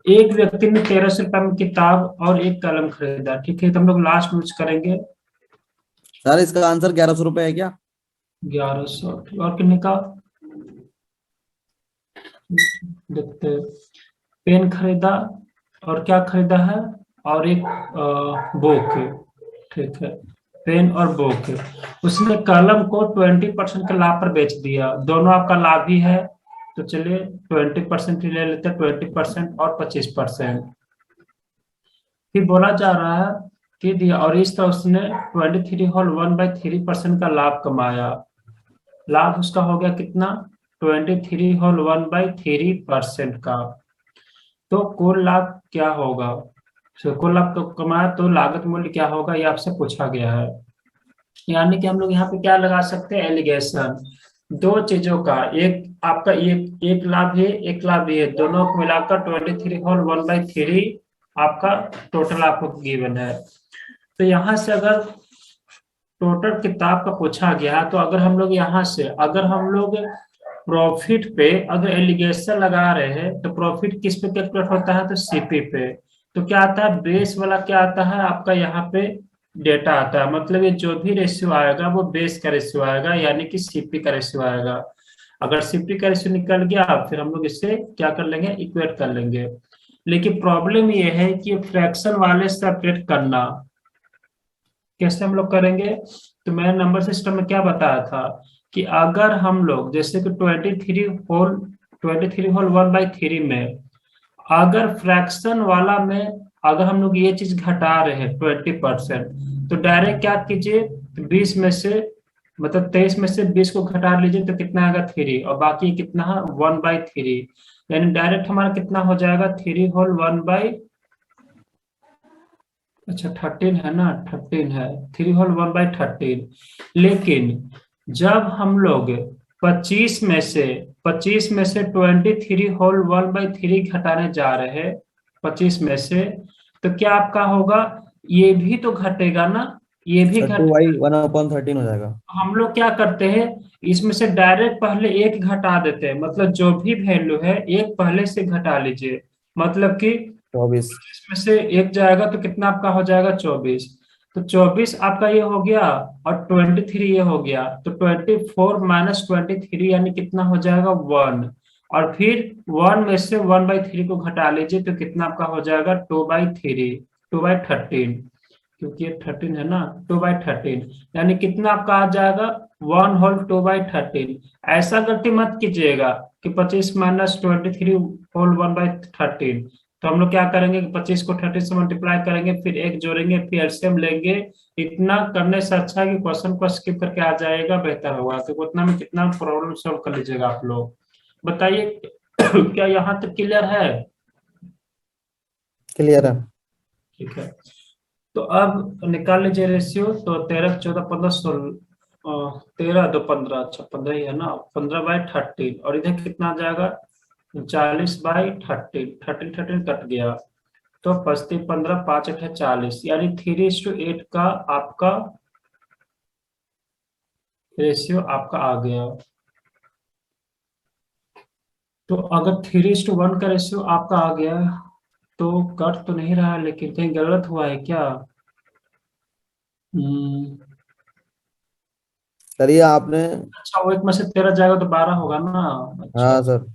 एक व्यक्ति ने 1300 रुपये में किताब और एक कलम खरीदा, ठीक है, तो हम लोग लास्ट यूज करेंगे सर इसका आंसर 1100 रुपये है क्या? 1100। और कितने का देखते हैं। पेन खरीदा और क्या खरीदा है, और एक बुक, ठीक है, पेन और बुक। उसने कलम को 20% के लाभ पर बेच दिया, दोनों आपका लाभ ही है, तो चलिए 20% ही ले लेते हैं, 20% और 25%। फिर बोला जा रहा है कि दिया, और इस तरह उसने 23 होल 1/3% का लाभ कमाया। लाभ उसका हो गया कितना, 23 होल 1/3% का। तो कुल लाभ क्या होगा, तो कुल लाभ तो कमाया, तो लागत मूल्य क्या होगा, ये आपसे पूछा गया है। यानी कि हम लोग यहाँ पे क्या लगा सकते हैं, एलिगेशन। दो चीजों का, एक आपका एक लाभ है, एक लाभ ये है, दोनों को मिलाकर 23 होल 1/3 आपका टोटल आपको गिवन है। तो यहाँ से अगर टोटल किताब का पूछा गया, तो अगर हम लोग यहाँ से अगर हम लोग प्रॉफिट पे अगर एलिगेशन लगा रहे हैं, तो प्रॉफिट किस पे कैलकुलेट होता है, तो सीपी पे। तो क्या आता है, बेस वाला क्या आता है आपका यहाँ पे, डेटा आता है, मतलब ये जो भी रेशियो आएगा वो बेस का रेशियो आएगा, यानी कि सीपी का रेशियो आएगा। अगर सीपी का रेशियो निकल गया, फिर हम लोग इससे क्या कर लेंगे, इक्वेट कर लेंगे। लेकिन प्रॉब्लम ये है कि फ्रैक्शन वाले से अपडेट करना कैसे हम लोग करेंगे। तो मैंने नंबर सिस्टम में क्या बताया था कि अगर हम लोग जैसे कि 23 होल 1/3 में अगर फ्रैक्शन वाला में अगर हम लोग ये चीज घटा रहे हैं 20%, तो डायरेक्ट क्या कीजिए, 20 में से, मतलब 23 में से 20 को घटा लीजिए, तो कितना आएगा 3, और बाकी कितना है 1/3। यानी डायरेक्ट हमारा कितना हो जाएगा, 3 होल 1 बाई, अच्छा 13 है ना, 13 है, 3 होल 1/13। लेकिन जब हम लोग 25 में से 23 में से 23 होल 1/3 घटाने जा रहे हैं, 25 में से, तो क्या आपका होगा, ये भी तो घटेगा ना, ये भी सर टू घट। बाई 1/13 हो जाएगा। हम लोग क्या करते हैं, इसमें से डायरेक्ट पहले एक घटा देते हैं, मतलब जो भी वैल्यू है एक पहले से घटा लीजिए, मतलब कि 24। इसमें से एक जाएगा तो कितना आपका हो जाएगा, 24। तो 24 आपका ये हो गया, और 23 ये हो गया, तो 24 - 23 यानी कितना हो जाएगा, 1। और फिर 1 में से 1/3 को घटा लीजिए, तो कितना आपका हो जाएगा, 2/3, 2/13, क्योंकि ये 13 है ना, 2/13। यानी कितना आपका आ जाएगा, 1 होल 2/13। ऐसा गलती मत कीजिएगा कि 25 - 23 होल 1/13। तो हम लोग क्या करेंगे कि 25 को 30 से मल्टीप्लाई करेंगे, फिर एक जोड़ेंगे, फिर एलसीएम लेंगे। इतना करने से अच्छा है कि क्वेश्चन को स्किप करके आ जाएगा, बेहतर होगा, तो उतना में कितना प्रॉब्लम सॉल्व कर लीजिएगा आप लोग। बताइए क्या यहाँ तक क्लियर है। क्लियर है। ठीक है, तो अब निकाल लीजिए रेशियो, तो 13 14 15 16, 13 2 15, अच्छा 15 ही है ना, 15/13, और इधर कितना आ जाएगा, 40/13, 13 कट गया, तो 25 15 5 8 है 40, यानी 3:8 का आपका रेशियो आपका आ गया। तो अगर 3:1 का रेशियो आपका आ गया, तो कट तो नहीं रहा, लेकिन कहीं गलत हुआ है क्या। हम्म, सर ये आपने। अच्छा वो एक में से 13 जाएगा तो 12 होगा ना। अच्छा, हाँ सर।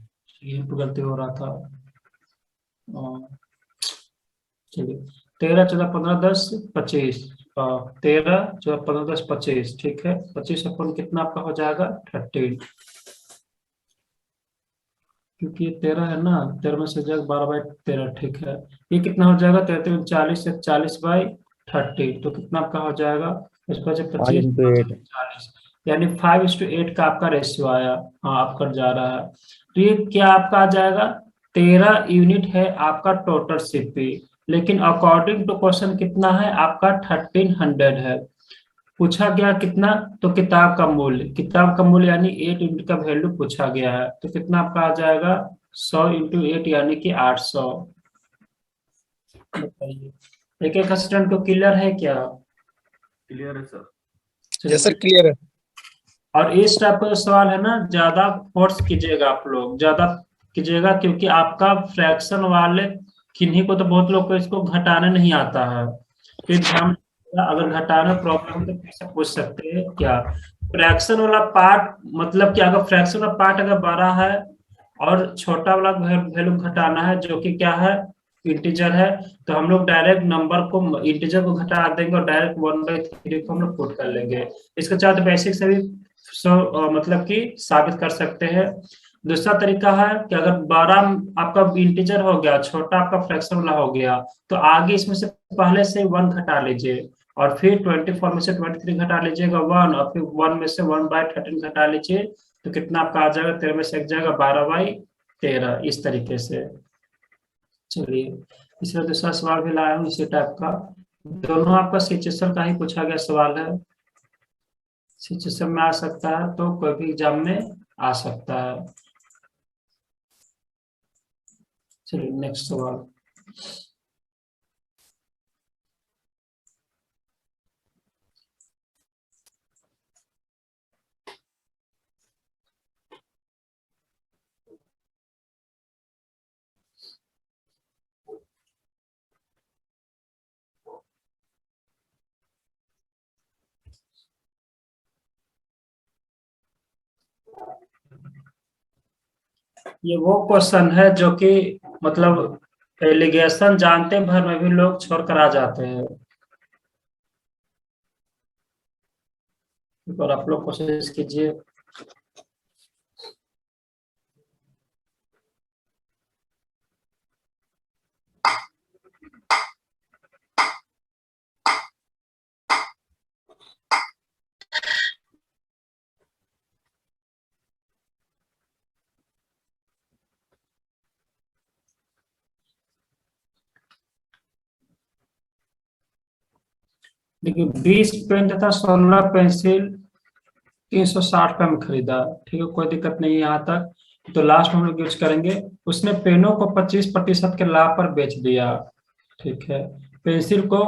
ये तो गलती हो रहा था। चलिए, 13 14 15 10 25, 13 14 15 10 25, ठीक है, 25 अपन कितना आपका हो जाएगा, 13, क्योंकि ये 13 है ना, 13 में से जाएगा 12/13, ठीक है। ये कितना हो जाएगा, 13 40 से 40/30, तो कितना आपका हो जाएगा, इस पर से 25 5 × 8। 40, यानी 5:8 का आपका रेशियो आया। हाँ, आप कट जा रहा है, तो ये क्या आपका आ जाएगा, 13 यूनिट है आपका टोटल सीपी। लेकिन अकॉर्डिंग टू क्वेश्चन कितना है आपका, 1300 है। पूछा गया कितना, तो किताब का मूल्य यानी 8 यूनिट का वैल्यू पूछा गया है, तो कितना आपका आ जाएगा, 100 × 8 यानी कि 800। बताइए, एक एक स्टूडेंट को क्लियर है क्या। क्लियर है सर। यस सर चलिए, क्लियर है। और इस टाइप का सवाल है ना, ज्यादा फोर्स कीजिएगा आप लोग, ज्यादा कीजिएगा, क्योंकि आपका फ्रैक्शन वाले किन्हीं को तो बहुत लोग को इसको घटाना नहीं आता है। फिर ध्यान, अगर घटाना प्रॉब्लम तो कैसे पूछ सकते हैं क्या, फ्रैक्शन वाला पार्ट, मतलब कि अगर फ्रैक्शन वाला पार्ट अगर बड़ा है और छोटा वाला वैल्यू घटाना है जो कि क्या है, इंटीजर है, तो हम लोग डायरेक्ट नंबर को, इंटीजर को घटा देंगे और डायरेक्ट 1/3 को हम लोग पुट कर लेंगे। इसके साथ बेसिक से भी मतलब कि साबित कर सकते हैं। दूसरा तरीका है कि अगर बड़ा आपका इंटीजर हो गया, छोटा आपका फ्रैक्शन वाला हो गया, तो आगे इसमें से पहले से 1 घटा लीजिए और फिर 24 में से 23 घटा लीजिएगा 1, और फिर 1 में से 1/13 घटा लीजिए, तो कितना आपका आ जाएगा, 13 में से एक जाएगा 12/13, इस तरीके से। चलिए, इसमें दूसरा सवाल भी लाया हूँ इसी टाइप का, दोनों आपका सिचुएशन का ही पूछा गया सवाल है, सिचुएशन में आ सकता है तो कोई भी एग्जाम में आ सकता है। चलिए नेक्स्ट सवाल। ये वो क्वेश्चन है जो कि मतलब एलिगेशन जानते भर में भी लोग छोड़ कर आ जाते हैं, और आप लोग कोशिश कीजिए। देखिए 20 पेन तथा 16 पेंसिल 360 रुपये में खरीदा, ठीक है, कोई दिक्कत नहीं है यहाँ तक। तो लास्ट में हम लोग यूज करेंगे, उसने पेनों को 25% के लाभ पर बेच दिया, ठीक है, पेंसिल को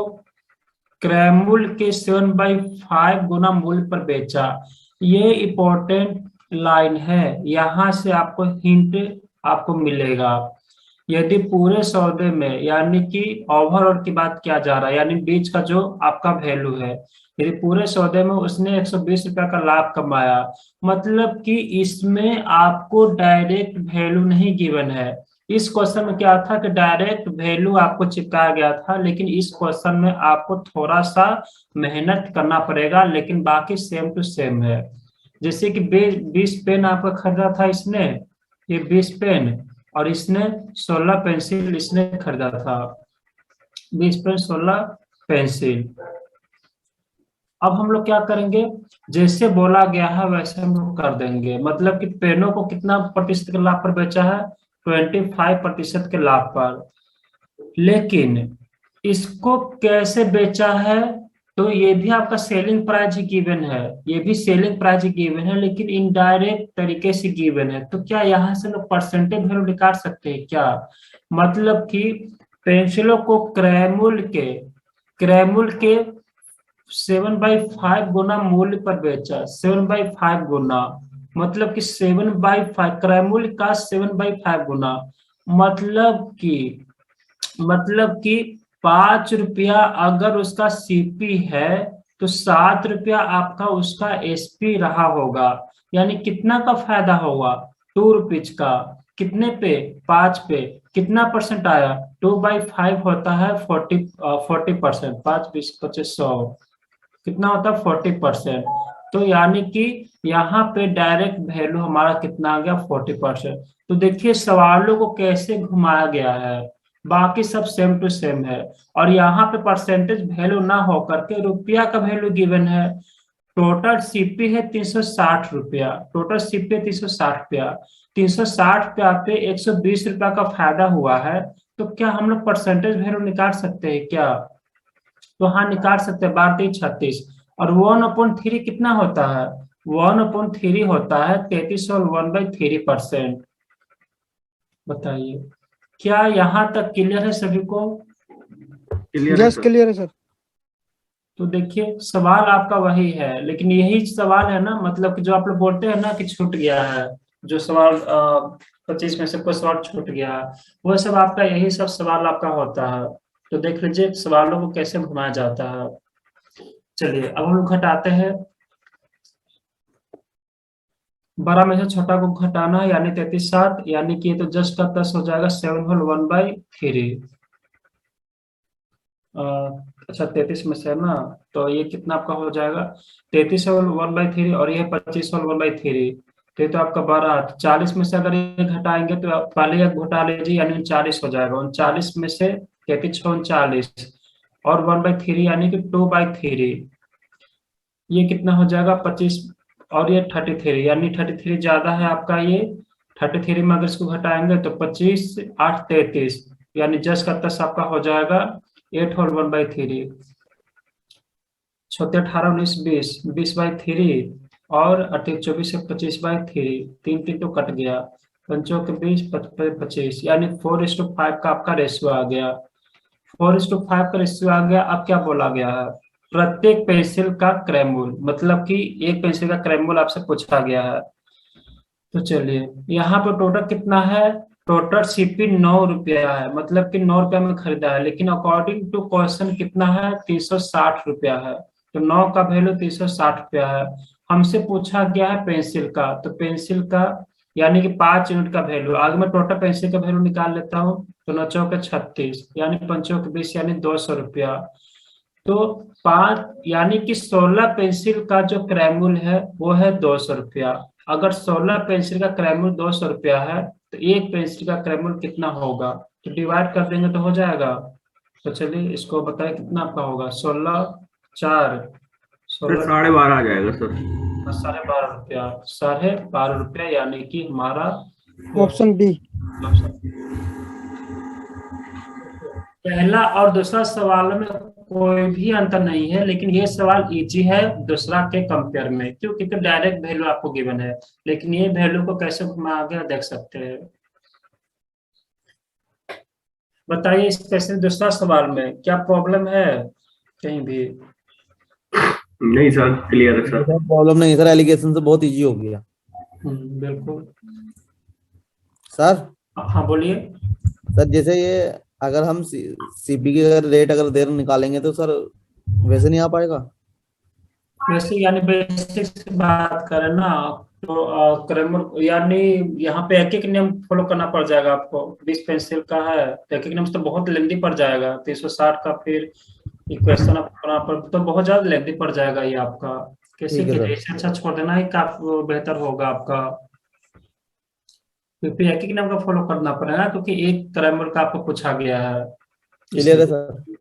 क्रैमुल के 7/5 गुना मूल्य पर बेचा। ये इंपॉर्टेंट लाइन है, यहाँ से आपको हिंट आपको मिलेगा। यदि पूरे सौदे में, यानी कि ओवरऑल की बात किया जा रहा है, यानी बीच का जो आपका वैल्यू है, यदि पूरे सौदे में उसने 120 रुपया का लाभ कमाया, मतलब कि इसमें आपको डायरेक्ट वैल्यू नहीं गिवन है। इस क्वेश्चन में क्या था कि डायरेक्ट वैल्यू आपको चिपकाया गया था, लेकिन इस क्वेश्चन में आपको थोड़ा सा मेहनत करना पड़ेगा, लेकिन बाकी सेम टू सेम है। जैसे कि 20 पेन आपका खरीदा था इसने, ये 20 पेन, और इसने 16 पेंसिल इसने खरीदा था, 20 पेन 16 पेंसिल। अब हम लोग क्या करेंगे, जैसे बोला गया है वैसे हम लोग कर देंगे, मतलब कि पेनों को कितना प्रतिशत के लाभ पर बेचा है, 25% के लाभ पर। लेकिन इसको कैसे बेचा है, तो ये भी आपका सेलिंग प्राइस ही गिवन है, ये भी सेलिंग प्राइस ही गिवन है, लेकिन इनडायरेक्ट तरीके से गिवन है। तो क्या यहाँ से लोग परसेंटेज वैल्यू निकाल सकते हैं क्या, मतलब कि पेंसिलों को क्रैमुल के 7/5 गुना मूल्य पर बेचा, 7/5 गुना, मतलब कि 7/5 क्रैमुल का 7/5 गुना, मतलब कि 5 रुपया अगर उसका सीपी है, तो 7 रुपया आपका उसका एसपी रहा होगा, यानी कितना का फायदा होगा, 2 रुपीज का, कितने पे, 5 पे, कितना परसेंट आया, 2/5 होता है 40%, 5 20 25 100, कितना होता है 40%। तो यानी कि यहाँ पे डायरेक्ट वैल्यू हमारा कितना आ गया, 40%। तो देखिए सवालों को कैसे घुमाया गया है, बाकी सब सेम टू सेम है, और यहाँ पे परसेंटेज वैल्यू ना होकर के रुपया का वैल्यू गिवन है। टोटल सीपी है 360 रुपया, टोटल सीपी 360 रुपया, 360 रुपया पे 120 रुपया का फायदा हुआ है, तो क्या हम लोग परसेंटेज वैल्यू निकाल सकते हैं क्या, तो हाँ निकाल सकते हैं, 12×3 = 36, और 1/3 कितना होता है, 1/3 होता है 33 और 1/3%। बताइए, क्या यहाँ तक क्लियर है सभी को? क्लियर है यस सर। क्लियर है सर। तो देखिए सवाल आपका वही है, लेकिन यही सवाल है ना, मतलब कि जो आप लोग बोलते हैं ना कि छूट गया है, जो सवाल 25 में से कोई सवाल छूट गया, वो सब आपका यही सब सवाल आपका होता है। तो देख लीजिए सवालों को कैसे घुमाया जाता है। चलिए अब हम लोग घटाते हैं। 12 में से छोटा को घटाना है, यानी 33 7, यानी कि ये तो जस्ट का 10 हो जाएगा 7 होल 1/3। अच्छा 33 में से है ना, तो ये कितना आपका हो जाएगा 33 होल 1/3, और ये 25 होल 1/3। तो ये तो आपका 12, 40 में से अगर ये घटाएंगे तो आप पहले एक घटा लीजिए, यानी 39 हो जाएगा। 39 में से 33 39 और 1/3 यानी कि 2/3, ये कितना हो जाएगा 25, और ये 33, यानी 33 ज्यादा है आपका ये। 33 में अगर इसको घटाएंगे तो 25 8 33, यानी जस का तस आपका हो जाएगा 8 होल 1/3। छोटे 18 19 20 20/3, और 24 से 25/3, 3 3 तो कट गया, पंचों के 20 25, यानी 4:5 का आपका रेशियो आ गया। 4:5 का रेशियो आ गया। अब क्या बोला गया है, प्रत्येक पेंसिल का क्रयमूल्य, मतलब कि एक पेंसिल का क्रयमूल्य आपसे पूछा गया है। तो चलिए यहाँ पे टोटल कितना है, टोटल सीपी 9 रुपया है, मतलब कि 9 रुपया में खरीदा है, लेकिन अकॉर्डिंग टू क्वेश्चन कितना है 360 रुपया है। तो 9 का वैल्यू 360 रुपया है। हमसे पूछा गया है पेंसिल का, तो पेंसिल का यानी कि 5 यूनिट का वैल्यू, आगे मैं टोटल पेंसिल का वैल्यू निकाल लेता हूँ। तो 9 चौके 36, यानी 5 चौके 20, यानी 200 रुपया। तो 5 यानी कि 16 पेंसिल का जो क्रयमूल्य है वो है 200 रुपया। अगर 16 पेंसिल का क्रयमूल्य 200 रुपया है, तो एक पेंसिल का क्रयमूल्य कितना होगा, तो डिवाइड कर देंगे तो हो जाएगा। तो चलिए इसको बताएं कितना आपका होगा, 16 4 सर 16 12.5 आ जाएगा सर। 12.5 रुपया, 12.5 रुपया, यानी कि हमारा ऑप्शन बी। पहला और दूसरा सवाल में कोई भी अंतर नहीं है, लेकिन ये सवाल इजी है दूसरा के कंपेयर में, क्यों, क्योंकि डायरेक्ट वैल्यू आपको गिवन है। लेकिन ये वैल्यू को कैसे घुमा के देख सकते हैं। बताइए स्पेशल दूसरा सवाल में क्या प्रॉब्लम है कहीं भी। नहीं सर, क्लियर है सर। प्रॉब्लम नहीं सर, एलिगेशन से बहुत इजी हो गया बिल्कुल। सर। हाँ बोलिए। सर जैसे ये अगर हम सीपी की अगर रेट अगर देर निकालेंगे तो सर वैसे नहीं आ पाएगा। वैसे यानी बेसिक से बात करें ना, तो क्रैमर यानी यहाँ पे एक एक नियम फॉलो करना पड़ जाएगा आपको। 20 पेंसिल का है तो एक एक नियम तो बहुत लेंदी पड़ जाएगा। 360 का फिर इक्वेशन अपना पर तो बहुत ज्यादा लेंदी पड़ जाएगा ये आपका। कैसे ठीक है कि सर। इससे अच्छा छोड़ देना ही काफी बेहतर होगा आपका, क्योंकि एक एक नियम का फॉलो करना पड़ेगा, क्योंकि एक क्रैमर का आपको पूछा गया है क्लियर है इसलिए। सर।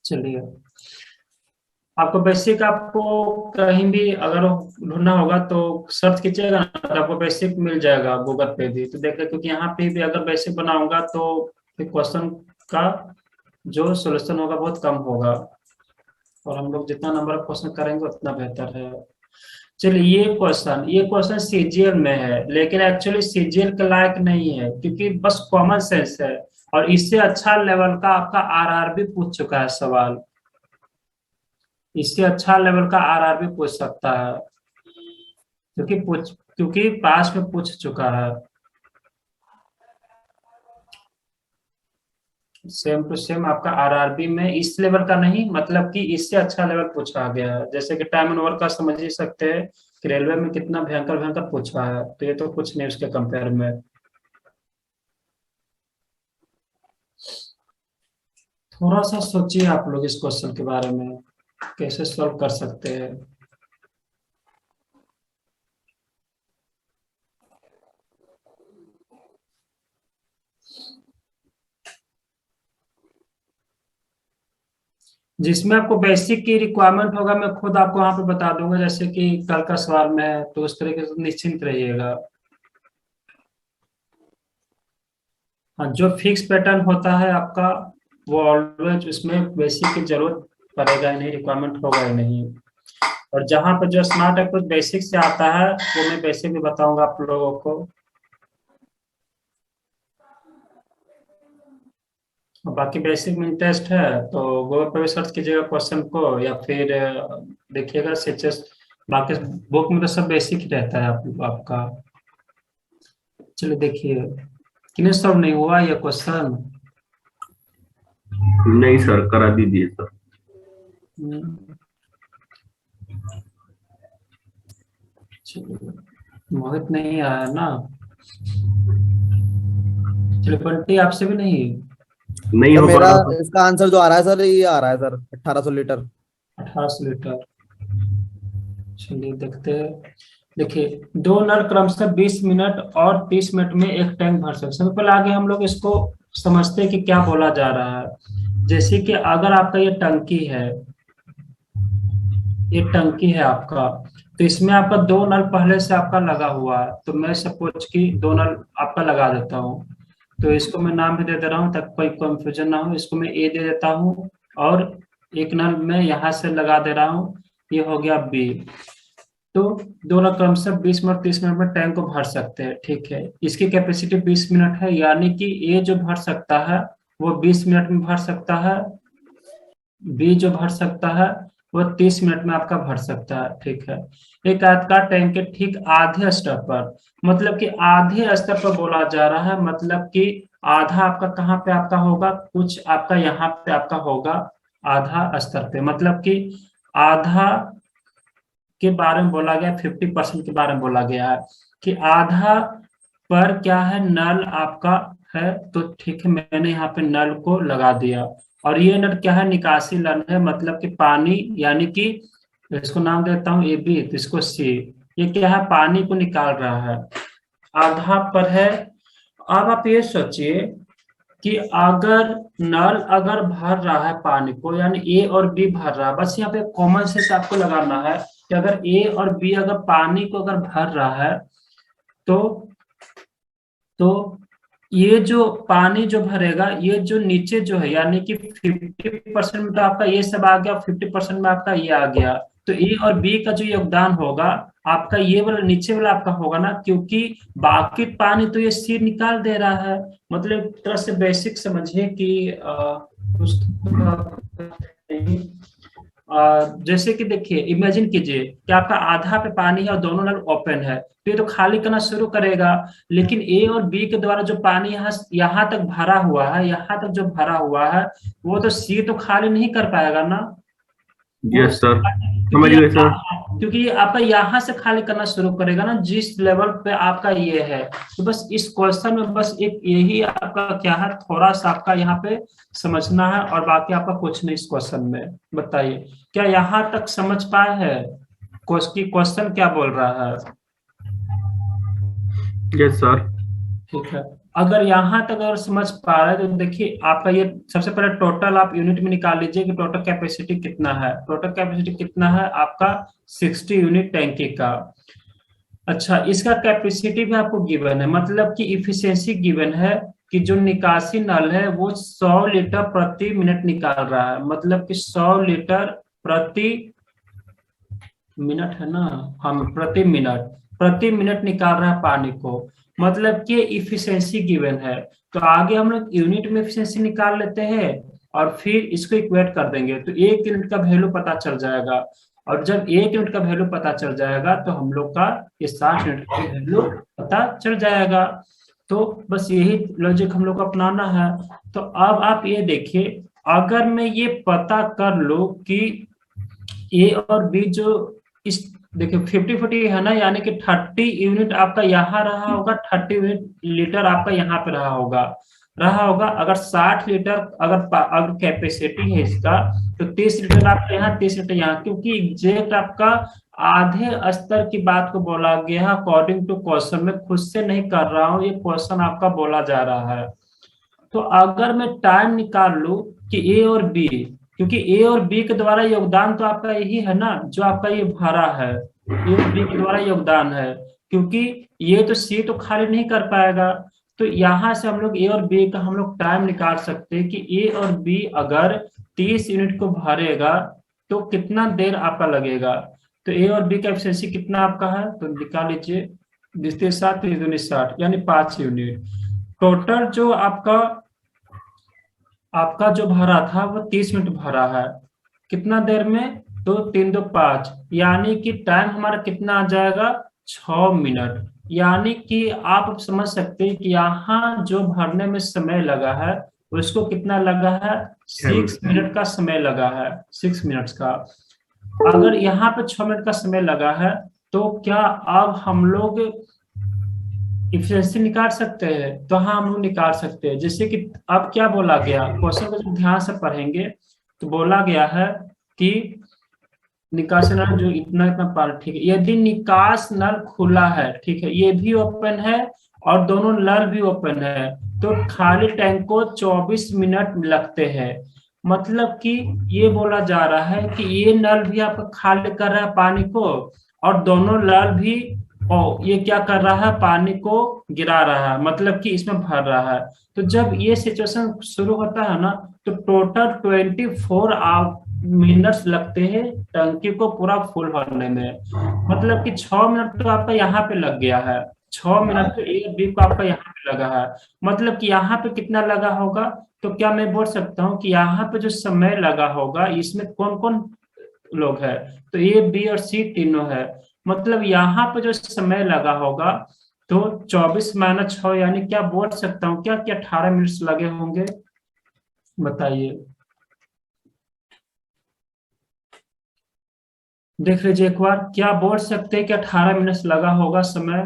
चलिए आपको बेसिक, आपको कहीं भी अगर ढूंढना होगा तो सर्च कीजिएगा ना, तो आपको बेसिक मिल जाएगा गूगल पे भी, तो देखिए, क्योंकि यहाँ पे भी अगर बेसिक बनाऊंगा तो फिर क्वेश्चन का जो सोल्यूशन होगा बहुत कम होगा, और हम लोग जितना नंबर ऑफ क्वेश्चन करेंगे उतना बेहतर है। चलिए ये क्वेश्चन सीजीएल में है, लेकिन एक्चुअली सीजीएल के लायक नहीं है, क्योंकि बस कॉमन सेंस है, और इससे अच्छा लेवल का आपका आरआरबी पूछ चुका है सवाल। इससे अच्छा लेवल का आरआरबी पूछ सकता है, क्योंकि पास में पूछ चुका है। सेम टू सेम आपका आरआरबी में इस लेवल का नहीं, मतलब कि इससे अच्छा लेवल पूछा गया है। जैसे कि टाइम एंड वर्क का समझ ही सकते हैं कि रेलवे में कितना भयंकर भयंकर पूछा है, तो ये तो कुछ नहीं उसके कंपेयर में। थोड़ा सा सोचिए आप लोग इस क्वेश्चन के बारे में, कैसे सॉल्व कर सकते हैं। जिसमें आपको बेसिक की रिक्वायरमेंट होगा, मैं खुद आपको वहां पे बता दूंगा, जैसे कि कल का सवाल में है, तो उस तरीके से निश्चिंत रहिएगा। हाँ, जो फिक्स पैटर्न होता है आपका, वो ऑलवेज उसमें बेसिक की जरूरत पड़ेगा ही नहीं, रिक्वायरमेंट होगा ही नहीं। और जहाँ पे जो स्मार्ट अप्रोच बेसिक से आता है, वो मैं बेसिक भी बताऊंगा आप लोगों को। और बाकी बेसिक में इंटरेस्ट है तो गूगल पर भी सर्च कीजिएगा क्वेश्चन को, या फिर देखिएगा सीएचएस। बाकी बुक में तो सब बेसिक ही रहता है आपका। चलिए देखिए, किन्हें सॉल्व नहीं हुआ ये क्वेश्चन? नहीं सर, करा दीजिए सर। चलिए, मोहित नहीं आया ना? चलिए बंटी, आपसे भी नहीं? नहीं सर हो पा मेरा रहा सर। इसका आंसर जो आ रहा है सर, ये आ रहा है सर 1800 लीटर। 1800 लीटर। चलिए देखते हैं। देखिए, दो नल क्रमशः 20 मिनट और 30 मिनट में एक टैंक भर सकते हैं। सबसे पहले आगे हम लोग इसको समझते हैं कि क्या बोला जा रहा है। जैसे कि अगर आपका ये टंकी है, ये टंकी है आपका, तो इसमें आपका दो नल पहले से आपका लगा हुआ है। तो मैं सपोज कि दो नल आपका लगा देता हूँ, तो इसको मैं नाम भी दे दे रहा हूँ ताकि कोई कंफ्यूजन ना हो। इसको मैं ए दे देता हूँ, और एक नल मैं यहाँ से लगा दे रहा हूँ, ये हो गया बी। तो दोनों क्रमशः 20 मिनट 30 मिनट में टैंक को भर सकते हैं, ठीक है। इसकी कैपेसिटी 20 मिनट है, यानी कि ए जो भर सकता है वो 20 मिनट में भर सकता है, बी जो भर सकता है वो 30 मिनट में आपका भर सकता है, ठीक है। एक आयताकार टैंक के ठीक आधे स्तर पर, मतलब कि आधे स्तर पर बोला जा रहा है, मतलब कि आधा आपका कहाँ पे आपका होगा, कुछ आपका यहाँ पे आपका होगा आधा स्तर पे, मतलब कि आधा के बारे में बोला गया, 50% के बारे में बोला गया है कि आधा पर क्या है, नल आपका है। तो ठीक है, मैंने यहाँ पे नल को लगा दिया, और ये नल क्या है, निकासी नल है, मतलब कि पानी, यानी कि इसको नाम देता हूँ ए बी, तो इसको सी। ये क्या है, पानी को निकाल रहा है, आधा पर है। अब आप ये सोचिए कि अगर नल अगर भर रहा है पानी को, यानी ए और बी भर रहा है, बस यहाँ पे कॉमन सेंस आपको लगाना है कि अगर ए और बी अगर पानी को अगर भर रहा है, तो ये जो पानी जो भरेगा, ये जो नीचे जो है, यानी कि 50% में तो आपका ये सब आ गया, 50% में आपका ये आ गया। तो ए और बी का जो योगदान होगा आपका, ये वाला नीचे वाला आपका होगा ना, क्योंकि बाकी पानी तो ये सी निकाल दे रहा है। मतलब एक तरह से बेसिक समझिए कि जैसे कि देखिए, इमेजिन कीजिए कि आपका आधा पे पानी है और दोनों नल ओपन है, तो ये तो खाली करना शुरू करेगा। लेकिन ए और बी के द्वारा जो पानी यहाँ तक भरा हुआ है, यहाँ तक जो भरा हुआ है, वो तो सी तो खाली नहीं कर पाएगा ना। यस सर, समझ गए सर। क्योंकि ये आपका यहाँ से खाली करना शुरू करेगा ना, जिस लेवल पे आपका ये है। तो बस इस क्वेश्चन में बस एक यही आपका क्या है, थोड़ा सा आपका यहाँ पे समझना है, और बाकी आपका कुछ नहीं इस क्वेश्चन में। बताइए, क्या यहाँ तक समझ पाए हैं क्वेश्चन क्या बोल रहा है? Yes sir. ठीक है, अगर यहाँ तक अगर समझ पा रहे हैं तो देखिए, आपका ये सबसे पहले टोटल आप यूनिट में निकाल लीजिए कि टोटल कैपेसिटी कितना है। टोटल कैपेसिटी कितना है आपका, 60 यूनिट टैंकी का। अच्छा, इसका कैपेसिटी भी आपको गिवन है, मतलब कि इफिशियंसी गिवन है कि जो निकासी नल है वो 100 लीटर प्रति मिनट निकाल रहा है, मतलब कि 100 लीटर प्रति मिनट है ना, हम प्रति मिनट निकाल रहा है पानी को, मतलब कि इफिशियंसी गिवन है। तो आगे हम लोग यूनिट में इफिशियंसी निकाल लेते हैं, और फिर इसको इक्वेट कर देंगे, तो 1 यूनिट का वैल्यू पता चल जाएगा। और जब 1 यूनिट का वैल्यू पता चल जाएगा, तो हम लोग का ये 60 यूनिट का वैल्यू पता चल जाएगा। तो बस यही लॉजिक हम लोग को अपनाना है। तो अब आप ये देखिए, अगर मैं ये पता कर लूं कि ए और बी जो इस, देखिए 50-50 है ना, यानी कि 30 यूनिट आपका यहाँ रहा होगा, 30 यूनिट लीटर आपका यहाँ पे रहा होगा। अगर 60 लीटर अगर कैपेसिटी है इसका, तो 30 लीटर आपका यहाँ, 30 लीटर यहाँ, क्योंकि एग्जैक्ट आपका आधे स्तर की बात को बोला गया है अकॉर्डिंग टू क्वेश्चन। में खुद से नहीं कर रहा हूँ, ये क्वेश्चन आपका बोला जा रहा है। तो अगर मैं टाइम निकाल लूं कि ए और बी, क्योंकि ए और बी के द्वारा योगदान तो आपका यही है ना, जो आपका ये भरा है, ए और बी के द्वारा योगदान है, क्योंकि ये तो सी तो खाली नहीं कर पाएगा। तो यहां से हम लोग ए और बी का हम लोग टाइम निकाल सकते हैं कि ए और बी अगर 30 यूनिट को भरेगा तो कितना देर आपका लगेगा। तो ए और बी का एफिशिएंसी कितना आपका है, तो निकाल लीजिए, 20 3 दूनी 60, यानी 5 यूनिट। टोटल जो आपका जो भरा था वो 30 मिनट भरा है, कितना देर में, तो 3 2 5, यानी कि टाइम हमारा कितना आ जाएगा, 6 मिनट। यानी कि आप अब समझ सकते हैं कि यहाँ जो भरने में समय लगा है उसको कितना लगा है, 6 मिनट का समय लगा है, 6 मिनट्स का। अगर यहाँ पे 6 मिनट का समय लगा है तो क्या अब हम लोग इफिशिएंसी निकाल सकते हैं? तो हाँ, हम लोग निकाल सकते हैं। जैसे कि अब क्या बोला गया, क्वेश्चन को जब ध्यान से पढ़ेंगे तो बोला गया है कि निकास नल जो इतना इतना पार, ठीक है, यदि निकास नल खुला है, ठीक है, ये भी ओपन है और दोनों नल भी ओपन है, तो खाली टैंक को 24 मिनट लगते हैं। मतलब कि ये बोला जा रहा है कि ये नल भी आपका खाली कर रहा है पानी को, और दोनों नल भी ये क्या कर रहा है, पानी को गिरा रहा है, मतलब कि इसमें भर रहा है। तो जब ये सिचुएशन शुरू होता है ना, तो टोटल 24 मिनट्स लगते हैं टंकी को पूरा फुल होने में। मतलब कि 6 मिनट तो आपका यहाँ पे लग गया है, 6 मिनट तो एक बी को आपका यहाँ पे लगा है। मतलब कि यहाँ पे कितना लगा होगा, तो क्या मैं बोल सकता हूँ कि यहाँ पे जो समय लगा होगा इसमें कौन कौन लोग है, तो ए बी और सी तीनों है। मतलब यहाँ पे जो समय लगा होगा तो 24 - 6, यानी क्या बोल सकता हूँ क्या कि 18 मिनट्स लगे होंगे, बताइए। देख लीजिए एक बार, क्या बोल सकते हैं कि 18 मिनट्स लगा होगा समय?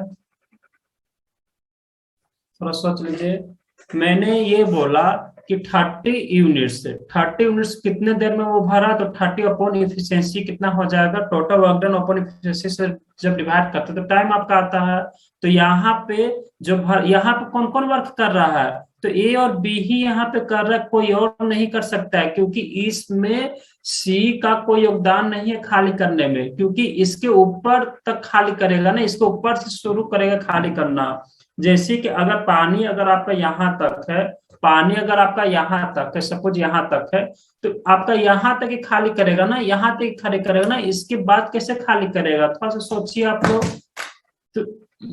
थोड़ा सोच लीजिए। मैंने ये बोला कि 30 यूनिट्स कितने देर में वो भरा, तो 30 अपॉन इफिशियंसी कितना हो जाएगा, total work done upon efficiency से जब डिवाइड करते तो टाइम आपका आता है। तो यहाँ पे जो यहाँ पे कौन कौन वर्क कर रहा है, तो ए और बी ही यहाँ पे कर रहा है, कोई और नहीं कर सकता है, क्योंकि इसमें सी का कोई योगदान नहीं है खाली करने में, क्योंकि इसके ऊपर तक खाली करेगा ना, इसके ऊपर से शुरू करेगा खाली करना। जैसे कि अगर पानी अगर आपका यहाँ तक है, पानी अगर आपका यहाँ तक है, सपोज यहाँ तक है, तो आपका यहाँ तक ही खाली करेगा ना, यहाँ तक ही खाली करेगा ना, इसके बाद कैसे खाली करेगा, थोड़ा सा सोचिए आप लोग। तो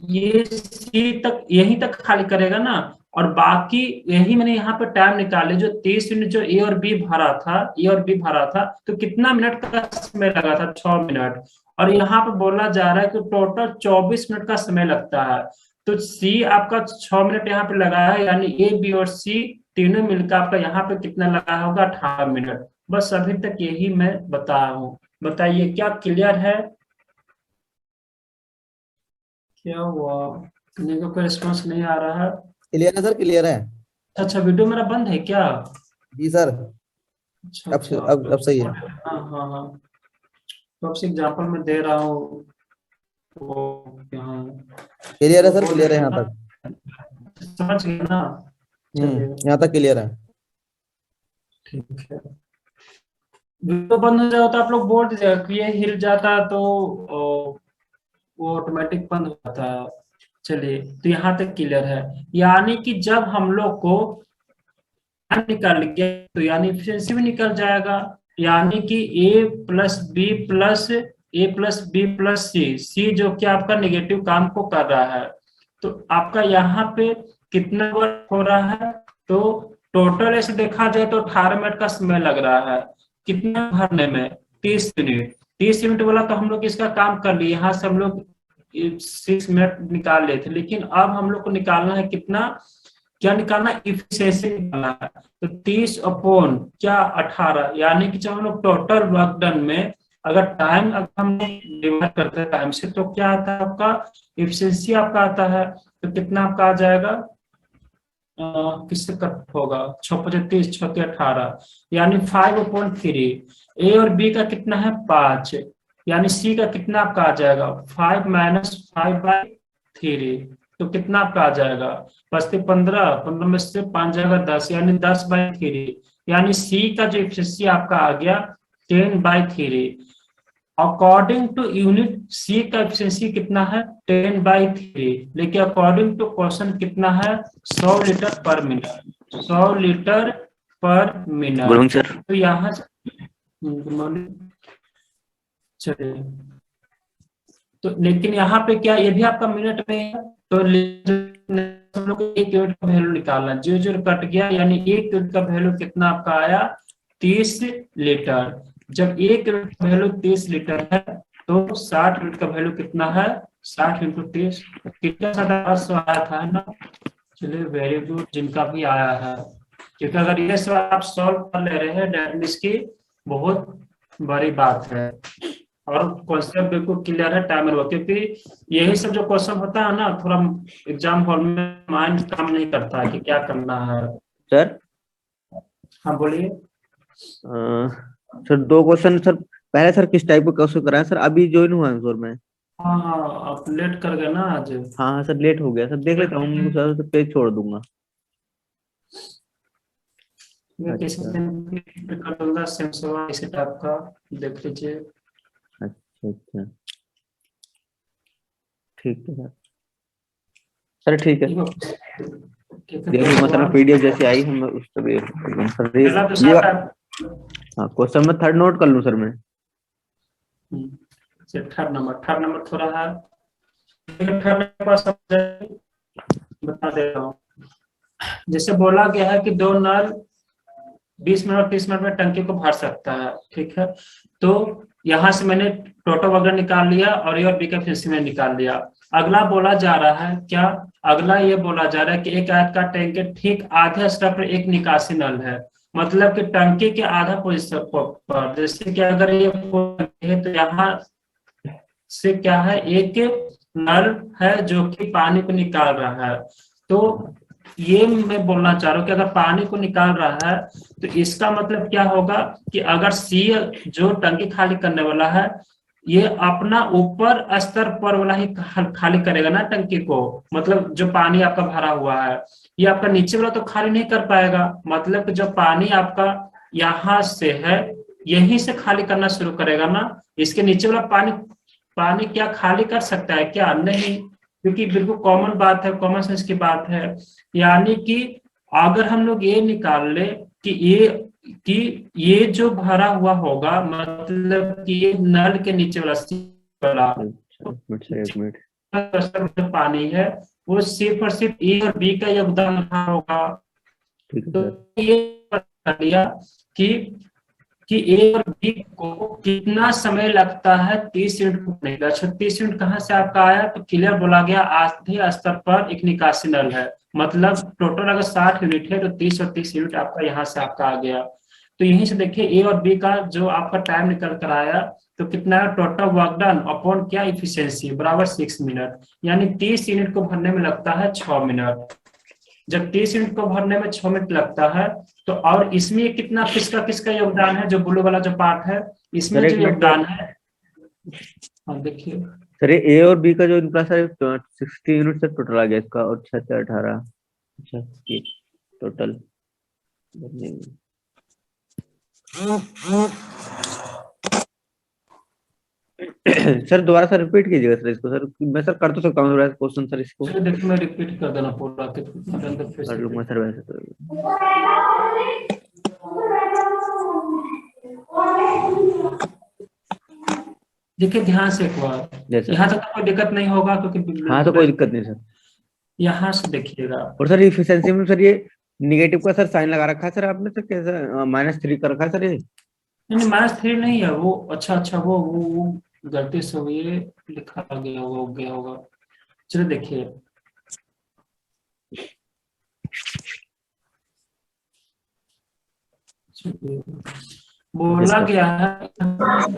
ये सी तक यहीं तक खाली करेगा ना, और बाकी यही मैंने यहाँ पे टाइम निकाले, जो 30 मिनट जो ए और बी भरा था, ए और बी भरा था, तो कितना मिनट का समय लगा था, 6 मिनट। और यहाँ पे बोला जा रहा है कि टोटल 24 मिनट का समय लगता है। तो सी आपका 6 मिनट यहाँ पे लगा है, यानी ए बी और सी तीनों मिलकर आपका यहाँ पे कितना लगा होगा, 18 मिनट। बस अभी तक यही मैं बता रहा हूँ। बताइए क्या क्लियर है? क्या हुआ, किसी को कोई रिस्पॉन्स नहीं आ रहा है? क्लियर है सर, क्लियर है। अच्छा, वीडियो मेरा बंद है क्या? जी सर। अच्छा अब अच्छा, अब सही है। हाँ हाँ हाँ, तो अब से एग्जाम्पल में दे रहा हूँ। वो यहाँ क्लियर है वो सर, बोल क्लियर रहे है हैं यहाँ ना, तक। समझ गए ना? चलिए यहाँ तक क्लियर है। ठीक है। वीडियो बंद हो जाए तो आप लोग बोल दीजिएगा कि ये हिल जाता है तो वो ऑटोमेटिक बंद हो जाता है। चलिए, तो यहाँ तक क्लियर है। यानी कि जब हम लोग को निकल गया तो यानी इफिशियंसी भी निकल जाएगा। यानी कि ए प्लस बी प्लस सी जो कि आपका नेगेटिव काम को कर रहा है, तो आपका यहाँ पे कितना वर्क हो रहा है, तो टोटल ऐसे देखा जाए तो 18 मिनट का समय लग रहा है। कितना भरने में, 30 मिनट। 30 मिनट बोला तो हम लोग इसका काम कर लिए, यहाँ से हम लोग 6 मिनट निकाल लेते थे, लेकिन अब हम लोग को निकालना है कितना, क्या निकालना, इफिशियंसी निकालना है। तो 30 अपॉन क्या 18, यानी कि जब हम लोग टोटल वर्क डन में अगर टाइम अगर हम डिवाइड करते हैं टाइम से, तो क्या आता है आपका, इफिशियंसी आपका आता है। तो कितना आपका आ जाएगा, किससे कट होगा, 6×5=30, 6×18, यानी 5/3। ए और बी का कितना है, 5, यानी सी का कितना आपका आ जाएगा, 5 - 5/3, तो कितना आपका आ जाएगा, 5×15, 15 में से 5 जाएगा 10, यानी 10/3, यानी सी का जो एफिशिएंसी आपका आ गया 10/3। अकॉर्डिंग टू यूनिट सी का एफिशिएंसी कितना है, 10/3, लेकिन अकॉर्डिंग टू क्वेश्चन कितना है, 100 लीटर पर मिनट, 100 लीटर पर मिनट। तो यहाँ चलिए, तो लेकिन यहाँ पे क्या, ये भी आपका मिनट में है, तो हम लोग 1 यूनिट का वैल्यू निकालना, जो जो कट गया, यानी 1 यूनिट का वैल्यू कितना आपका आया, 30 लीटर। जब 1 यूनिट का वैल्यू 30 लीटर है तो 60 यूनिट का वैल्यू कितना है, 60 इंटू 30, कितना सारा सवाल आया था ना। चलिए वेरी गुड, जिनका भी आया है, क्योंकि अगर ये सवाल आप सॉल्व कर ले रहे हैं डेट इसकी बहुत बड़ी बात है, और कॉन्सेप्ट बिल्कुल क्लियर है टाइमर हो, क्योंकि यही सब जो क्वेश्चन होता है ना, थोड़ा एग्जाम हॉल में माइंड काम नहीं करता है कि क्या करना है। सर हाँ बोलिए। सर 2 क्वेश्चन सर, पहले सर किस टाइप का क्वेश्चन कराएं सर, अभी ज्वाइन हुआ है सर मैं। हाँ हाँ, आप लेट कर गए ना आज। हाँ हाँ सर लेट हो गया सर, देख लेता हूँ सर, तो पेज छोड़ दूंगा। मैं किसी अच्छा दिन कर दूंगा सेम सवाल इसी टाइप का, देख लीजिए। अच्छा अच्छा ठीक है सर, सर ठीक है देख लूंगा सर, पीडीएफ जैसे आई है मैं उस पर सर पहला दूसरा ये। टाइप। हाँ क्वेश्चन में 3rd नोट कर लूँ सर मैं। थर्ड नंबर थोड़ा है, थर्ड नंबर समझ बता दे रहा हूँ। जैसे बोला गया है कि 2 नल 20 मिनट और 30 मिनट में टंकी को भर सकता है, ठीक है। तो यहाँ से मैंने टोटल वगैरह निकाल लिया और ये और बी का एफिशिएंसी में निकाल लिया। अगला बोला जा रहा है क्या, अगला ये बोला जा रहा है कि एक आयत का टैंक के ठीक आधे स्तर पर एक निकासी नल है, मतलब कि टंकी के आधा पोजीशन पर, जैसे कि अगर ये है तो यहाँ से क्या है, एक नल है जो कि पानी को निकाल रहा है। तो ये मैं बोलना चाह रहा हूँ कि अगर पानी को निकाल रहा है तो इसका मतलब क्या होगा कि अगर सी जो टंकी खाली करने वाला है, ये अपना ऊपर स्तर पर वाला ही खाली करेगा ना टंकी को, मतलब जो पानी आपका भरा हुआ है, ये आपका नीचे वाला तो खाली नहीं कर पाएगा। मतलब कि जो पानी आपका यहाँ से है यहीं से खाली करना शुरू करेगा ना, इसके नीचे वाला पानी पानी क्या खाली कर सकता है क्या, नहीं, क्योंकि बिल्कुल कॉमन बात है, कॉमन सेंस की बात है। यानी कि अगर हम लोग ये निकाल ले कि ये जो भरा हुआ होगा, मतलब कि ये नल के नीचे वाला एक मिनट जो पानी है वो सिर्फ और सिर्फ ए और बी का योगदान रहा होगा। ठीक है तो सर। ये पता लिया कि ए और बी को कितना समय लगता है 30 यूनिट भरने का। 30 यूनिट कहाँ से आपका आया, तो क्लियर बोला गया आधे स्तर पर एक निकासी नल है, मतलब टोटल अगर 60 यूनिट है तो 30 और 30 यूनिट आपका यहाँ से आपका आ गया। तो यहीं से देखिए ए और बी का जो आपका टाइम निकल कर आया, तो कितना है टोटल वर्क डन अपॉन क्या इफिशियंसी बराबर 6 मिनट, यानी 30 यूनिट को भरने में लगता है 6 मिनट। जब 30 यूनिट को भरने में 6 मिनट लगता है, तो और इसमें कितना किसका योगदान है, जो ब्लू वाला जो पार्ट है इसमें जो योगदान है, हाँ देखिए सर ये ए और बी का जो इनका सर 60 यूनिट से टोटल आ गया इसका, और 6 से 18। अच्छा ये टोटल सर दोबारा सर रिपीट कीजिएगा सर इसको, सर मैं सर कर तो सकता हूँ क्वेश्चन सर इसको। चलिए देखिए मैं रिपीट कर देना पूरा कर लूंगा सर वैसे तो। देखिए ध्यान से एक बार, यहाँ तक कोई दिक्कत नहीं होगा क्योंकि हाँ तो कोई दिक्कत नहीं सर। यहाँ से देखिएगा, और सर इफिशिएंसी में सर ये निगेटिव का सर साइन लगा रखा है सर आपने, सर कैसा -3 कर रखा है सर ये? नहीं -3 नहीं है वो, अच्छा वो गलती से वो ये लिखा गया होगा, हो गया होगा। चलिए देखिए बोला गया है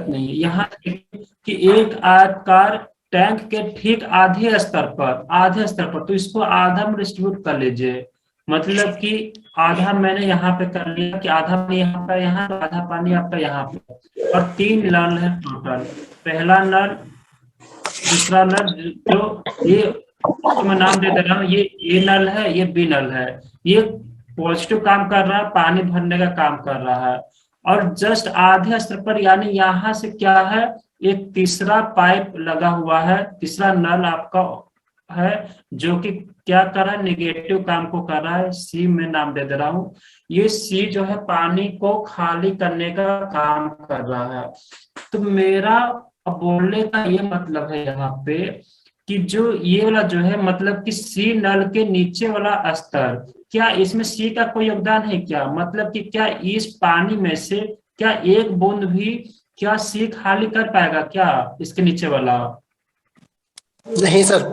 नहीं यहाँ कि एक आयताकार टैंक के ठीक आधे स्तर पर, तो इसको आधा में डिस्ट्रीब्यूट कर लीजिए, मतलब कि आधा मैंने यहाँ पे कर लिया कि आधा पानी यहाँ पे, यहाँ तो आधा पानी आपका यहाँ पे, और 3 नल है टोटल। पहला नल, दूसरा नल, जो ये तो मैं नाम दे रहा हूँ, ये ए नल है, ये बी नल है, ये पॉजिटिव काम कर रहा है, पानी भरने का काम कर रहा है। और जस्ट आधे स्तर पर यानी यहाँ से क्या है, एक तीसरा पाइप लगा हुआ है, तीसरा नल आपका है जो कि क्या कर रहा है, निगेटिव काम को कर रहा है, सी में नाम दे रहा हूँ। ये सी जो है पानी को खाली करने का काम कर रहा है। तो मेरा बोलने का ये मतलब है यहाँ पे कि जो ये वाला जो है, मतलब कि सी नल के नीचे वाला स्तर, क्या इसमें सी का कोई योगदान है क्या, मतलब कि क्या इस पानी में से क्या एक बूंद भी क्या सी खाली कर पाएगा क्या इसके नीचे वाला? नहीं सर।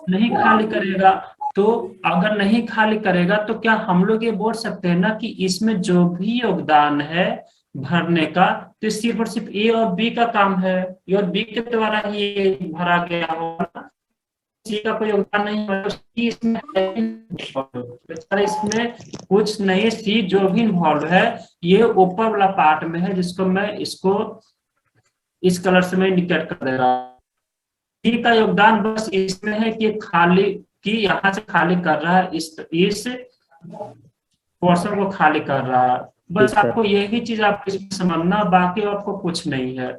नहीं खाली करेगा। तो अगर नहीं खाली करेगा तो क्या हम लोग ये बोल सकते हैं ना कि इसमें जो भी योगदान है भरने का, तो सिर्फ और सिर्फ ए और बी का काम है, ए और बी के द्वारा ही ये भरा गया होगा, सी का कोई योगदान नहीं होगा। सी इसमें बेचारा इसमें कुछ नहीं, सी जो भी इन्वॉल्व है ये ऊपर वाला पार्ट में है, जिसको मैं इसको इस कलर से मैं इंडिकेट कर दे रहा हूँ। सी का योगदान बस इसमें है कि खाली, कि यहाँ से खाली कर रहा है, इस पोर्शन को खाली कर रहा है। बस आपको यही चीज आपको इसमें समझना, बाकी आपको कुछ नहीं है।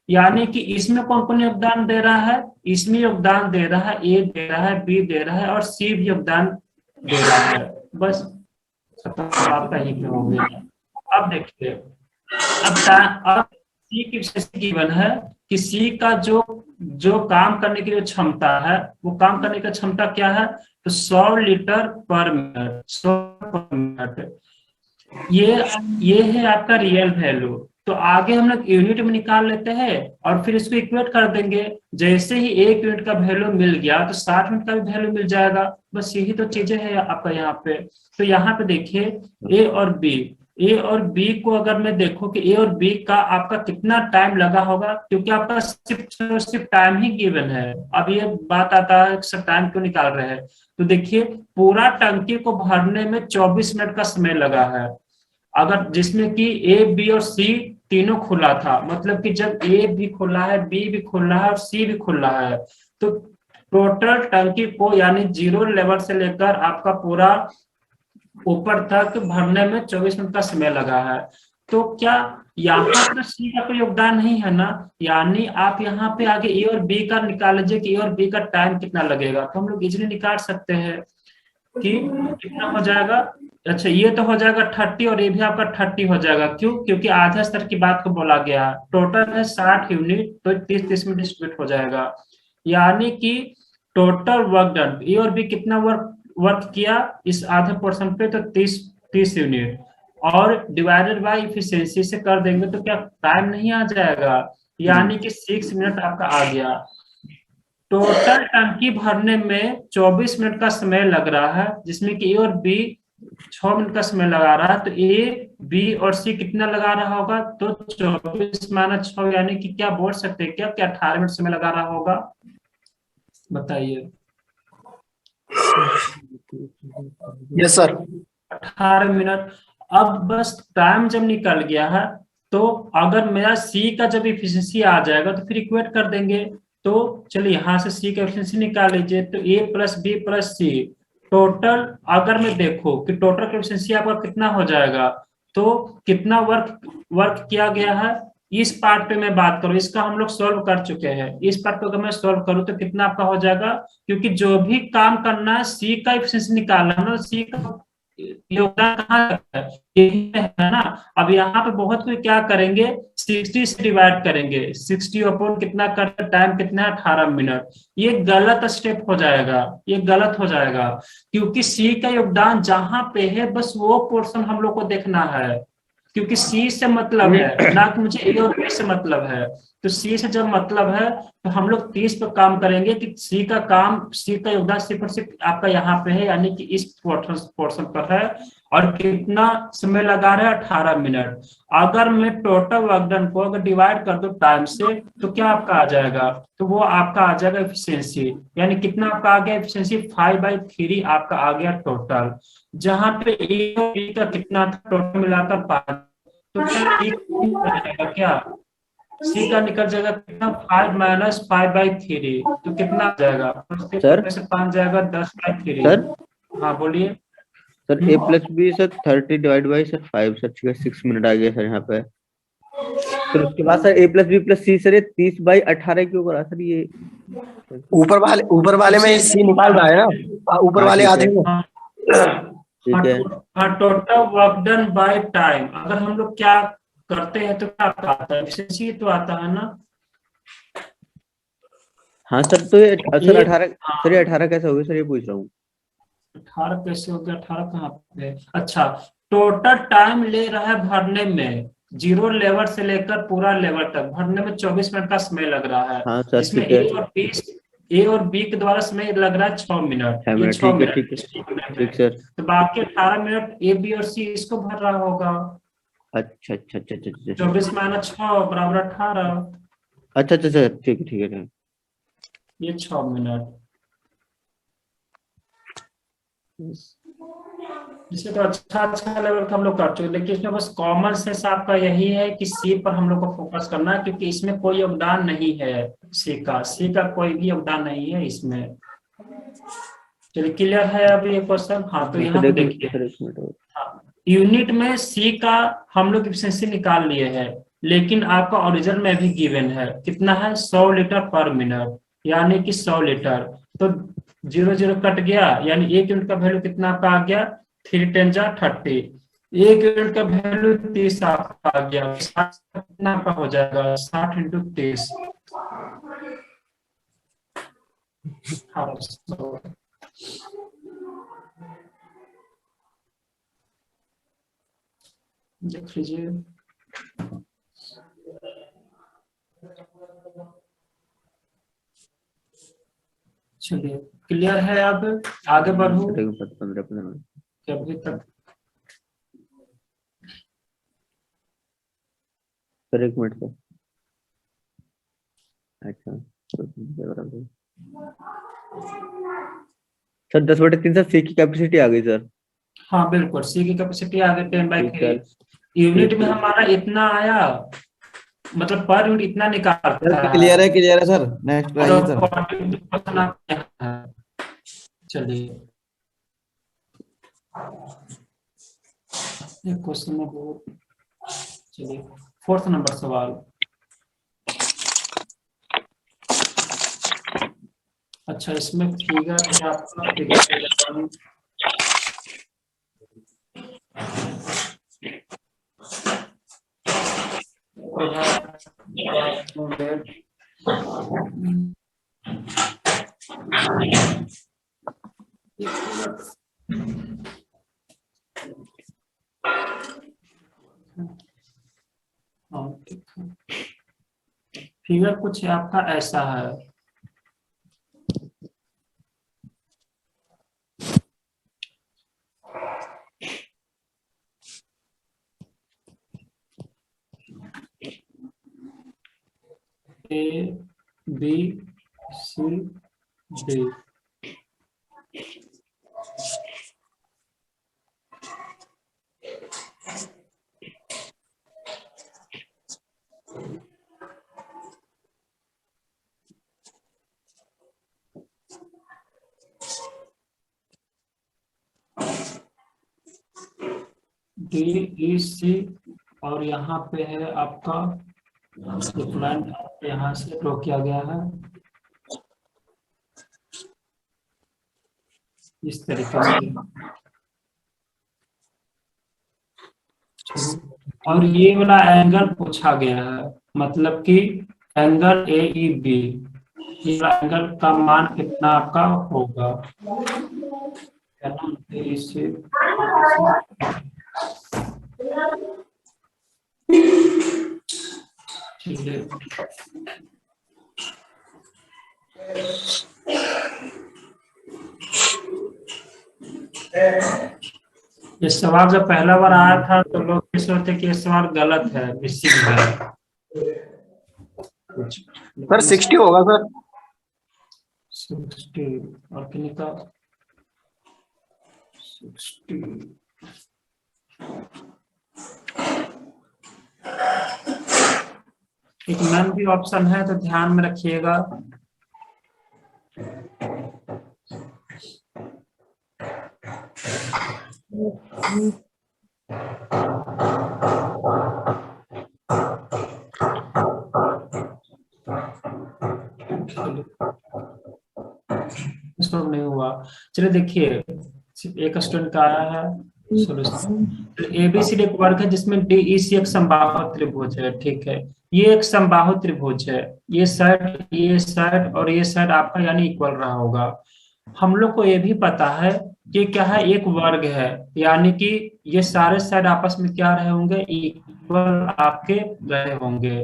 यानी कि इसमें कौन कौन योगदान दे रहा है? इसमें योगदान दे रहा है, ए दे रहा है, बी दे रहा है और सी भी योगदान दे रहा है। बस आपका यही पे हो गया। अब देखिए, अब सी की विशेषता गिवन है कि सी का जो काम करने की जो क्षमता है, वो काम करने की क्षमता क्या है? तो 100 लीटर पर मिनट, 100 पर मिनट। ये है आपका रियल वैल्यू। तो आगे हम लोग यूनिट में निकाल लेते हैं और फिर इसको इक्वेट कर देंगे। जैसे ही 1 यूनिट का वैल्यू मिल गया तो 60 यूनिट का भी वैल्यू मिल जाएगा। बस यही तो चीजें हैं आपका यहाँ पे। तो यहाँ पे देखिए ए और बी को अगर मैं देखूं कि ए और बी का आपका कितना टाइम लगा होगा, क्योंकि आपका सिर्फ टाइम ही गिवन है। अब ये बात आता है सर टाइम क्यों निकाल रहे हैं, तो देखिए पूरा टंकी को भरने में 24 मिनट का समय लगा है। अगर जिसमें कि ए बी और सी तीनों खुला था, मतलब कि जब ए भी खुला है, बी भी खुला है और सी भी खुला है, तो टोटल टंकी को यानी 0 लेवल से लेकर आपका पूरा ऊपर तक भरने में 24 मिनट का समय लगा है। तो क्या यहाँ पर सी का कोई योगदान नहीं है ना? यानी आप यहाँ पे आगे ए और बी का निकाल लीजिए कि ए और बी का टाइम कितना लगेगा, तो हम लोग इजीली निकाल सकते हैं कि कितना हो जाएगा। अच्छा, ये तो हो जाएगा 30 और ये भी आपका 30 हो जाएगा। क्यों? क्योंकि आधा स्तर की बात को बोला गया। टोटल है 60 यूनिट, तो 30-30 में डिस्ट्रीब्यूट हो जाएगा। यानी कि टोटल वर्क डन, ए और बी कितना वर्क किया इस आधे पोर्शन पे, तो 30 यूनिट, और डिवाइडेड बाय इफिशियंसी से कर देंगे तो क्या टाइम नहीं आ जाएगा? यानी कि 6 मिनट आपका आ गया। टोटल टंकी भरने में 24 मिनट का समय लग रहा है, जिसमें कि ए और बी 6 मिनट का समय लगा रहा है। तो ए बी और सी कितना लगा रहा होगा? तो 24 - 6 यानी कि क्या बोल सकते हैं क्या 18 मिनट समय लगा रहा होगा? बताइए। Yes sir. 18 मिनट। अब बस टाइम जब निकल गया है, तो अगर मेरा सी का जब इफिशिएंसी आ जाएगा तो फिर इक्वेट कर देंगे। तो चलिए यहाँ से सी का एफिशिएंसी निकाल लीजिए। तो ए प्लस बी प्लस सी, टोटल अगर मैं देखो कि टोटल एफिशिएंसी आपका कितना हो जाएगा, तो कितना वर्क किया गया है, इस पार्ट पे मैं बात करूं, इसका हम लोग सॉल्व कर चुके हैं। इस पार्ट को अगर मैं सॉल्व करूं तो कितना आपका हो जाएगा, क्योंकि जो भी काम करना है सी का एफिशिएंसी निकालना है ना, सी का योगदान कहाँ है, यही है ना। अब यहाँ पे बहुत कोई क्या करेंगे, 60 से डिवाइड करेंगे, 60 अपॉन कितना कर, टाइम कितना है 18 मिनट। ये गलत स्टेप हो जाएगा, ये गलत हो जाएगा, क्योंकि सी का योगदान जहां पे है बस वो पोर्शन हम लोग को देखना है, क्योंकि सी से मतलब है ना कि मुझे ए और बी से मतलब है। तो सी से जब मतलब है तो हम लोग 30 पर काम करेंगे कि सी का योगदान सिर्फ और सिर्फ आपका यहाँ पे है, यानी कि इस पोर्शन पर है। और कितना समय लगा रहा है 18 मिनट। अगर मैं टोटल वर्कडन को अगर डिवाइड कर दो टाइम से, तो क्या आपका आ जाएगा, तो वो आपका आ जाएगा एफिशिएंसी। यानी कितना आपका आ गया एफिशिएंसी, 5/3 आपका आ गया टोटल। जहां पे ए और बी का कितना था टोटल मिलाकर 5, तो क्या सी का निकल जाएगा कितना, 5 - 5/3, तो कितना आ जाएगा सर? 5 जाएगा 10/3 सर। हाँ बोलिए sir. A plus B sir 30 divide by sir 5 sir, ठीक है 6 मिनट आ गया सर यहाँ पे। फिर उसके बाद sir A plus B plus C sir, ये 30/18 क्यों करा सर? ये ऊपर वाले में सी निकाल रहा है ना, ऊपर वाले आधे में। ठीक है। Total work done by time अगर हम लोग क्या करते हैं तो क्या आता है, एफिशिएंसी तो आता है ना। हाँ सर, तो ये सर 18 सर, ये 18 कैसे हो गया सर, ये पूछ रहा हूँ। 18 कैसे हो गया? 18 कहाँ पे? अच्छा, टोटल टाइम ले रहा है भरने में, जीरो लेवल से लेकर पूरा लेवल तक भरने में 24 मिनट का समय लग रहा है। हाँ सर इसमें ठीक है। ए और बी के द्वारा समय लग रहा है 6 मिनट, 6 ये मिनट 6 ठीक है ठीक है मिनट ठीक है। सर। तो बाकी 18 मिनट ए बी और सी इसको भर रहा होगा। अच्छा अच्छा अच्छा अच्छा अच्छा 24 माइनस 6 बराबर 18, अच्छा अच्छा अच्छा ठीक है ठीक है ठीक है। ये 6 मिनट। इसे तो अच्छा लेवल का हम लोग कर चुके, लेकिन इसमें बस कॉमन सेंस आपका यही है कि सी पर हम लोग को फोकस करना है, क्योंकि इसमें कोई योगदान नहीं है सी का कोई भी योगदान नहीं है इसमें। चलिए क्लियर है अब ये क्वेश्चन। हाँ तो यहाँ सर पे एक मिनट देखिए, सर, एक मिनट और। हाँ, यूनिट में सी का हम लोग एफिशिएंसी निकाल लिए हैं, लेकिन आपका ओरिजिनल में भी गिवन है कितना है, 100 लीटर पर मिनट, यानी कि 100 लीटर। तो 0 0 कट गया, यानी एक यूनिट का वैल्यू कितना आपका आ गया, 3 10 जा 30। एक यूनिट का वैल्यू 30 आपका आ गया, 60 कितना आपका हो जाएगा, 60 इंटू 30, 1800। देख लीजिए, चलिए क्लियर है। अब आगे बढ़ूं, सर, 15 मिनट। कि अभी तक सर एक मिनट सर। अच्छा सर 10/3 सर सी की कैपेसिटी आ गई सर। हाँ बिल्कुल, सी की कैपेसिटी आ गई 10/3। सर यूनिट में हमारा इतना आया, मतलब पर यूनिट इतना निकालता है। क्लियर है सर, नेक्स्ट और आइए सर। 42% आपके यहाँ है। चलिए ये क्वेश्चन में बहुत, चलिए 4th नंबर सवाल। अच्छा इसमें फिगर है आपका, फिगर फिगर कुछ आपका ऐसा है। A B C D, D E C, और यहाँ पे है आपका लाइन, यहाँ से ड्रॉ किया गया है इस तरीके से। और ये वाला एंगल पूछा गया है, मतलब कि एंगल ए ई बी, ये वाला एंगल का मान कितना आपका होगा, है ना। इसे चलिए ये सवाल जब पहला बार आया था तो लोग ये सोचते कि ये सवाल गलत है, मिसिंग है। सर 60 होगा सर। 60 और कितने का, 60। एक नन भी ऑप्शन है तो ध्यान में रखिएगा। इसको नहीं हुआ। चलिए देखिए, एक स्टूडेंट का आया है सॉल्यूशन। एबीसीडी एक वर्ग है जिसमें डीईसी एक समबाहु त्रिभुज है, ठीक है। ये एक समबाहु त्रिभुज है, ये साइड और ये साइड आपका यानी इक्वल रहा होगा। हम लोग को ये भी पता है कि क्या है, एक वर्ग है, यानी कि ये सारे साइड आपस में क्या रहे होंगे, इक्वल आपके रहे होंगे।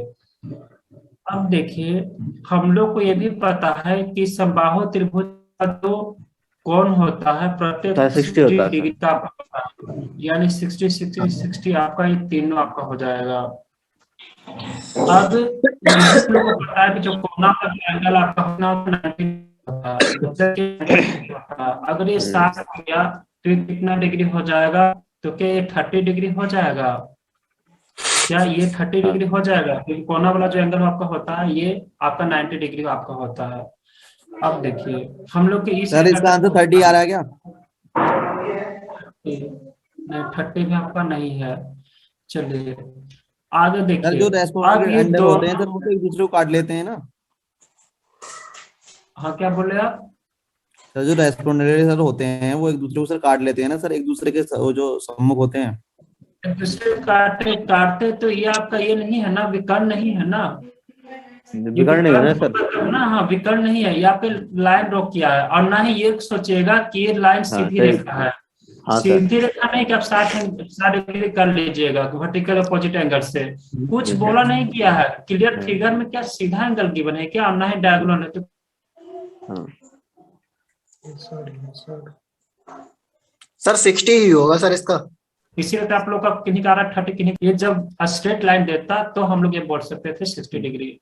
अब देखिए, हम लोग को ये भी पता है कि समबाहु त्रिभुज का जो कोण होता है प्रत्येक सर 60 60 होता है डिग्री सर। का आपका होता है। यानी 60 60 60 आपका ये तीनों आपका हो जाएगा। अब ये भी हम लोग को पता है कि जो कोना का एंगल आपका होना 90 होता है, मतलब कि 90 डिग्री होता है। अगर ये 60 हो गया तो ये कितना डिग्री हो जाएगा, तो क्या ये 30 डिग्री हो जाएगा? क्या ये 30 हाँ डिग्री हो जाएगा? क्योंकि कोना वाला जो एंगल आपका होता है ये आपका 90 डिग्री आपका होता है। अब देखिए हम लोग के इस सर इसका आंसर 30 आ रहा है क्या? नहीं, 30 भी आपका नहीं है। चलिए आगे सर जो देखिए। रेस्पोंडेंट अब ये अंडर होते हैं दोनों, सर वो तो एक दूसरे को काट लेते हैं ना। हाँ क्या बोले आप? सर जो रेस्पोंडेंट सर होते हैं वो एक दूसरे को सर काट लेते हैं ना सर, एक दूसरे के वो जो सम्मुख होते हैं। एक दूसरे को काटते काटते तो ये आपका ये नहीं है ना, विकर्ण नहीं है ना, ये बिगड़ नहीं है ना विकर्ण सर। होगा ना। हाँ विकर्ण नहीं है, यहाँ पे लाइन ड्रॉ किया है, और ना ही ये सोचेगा कि ये लाइन हाँ सीधी सही। रेखा है। हाँ सर। सीधी रेखा नहीं कि आप 60 डिग्री कर लीजिएगा वर्टिकल अपोजिट एंगल से, कुछ जी बोला सर। नहीं किया है। क्लियर हाँ फिगर में क्या सीधा एंगल गिवन है क्या, और ना ही डायगोनल है। तो हाँ सर 60 ही होगा सर इसका। इसीलिए तो आप लोग का किन्हीं का 30 किन्हीं, ये जब स्ट्रेट लाइन देता तो हम लोग ये बोल सकते थे 60 डिग्री।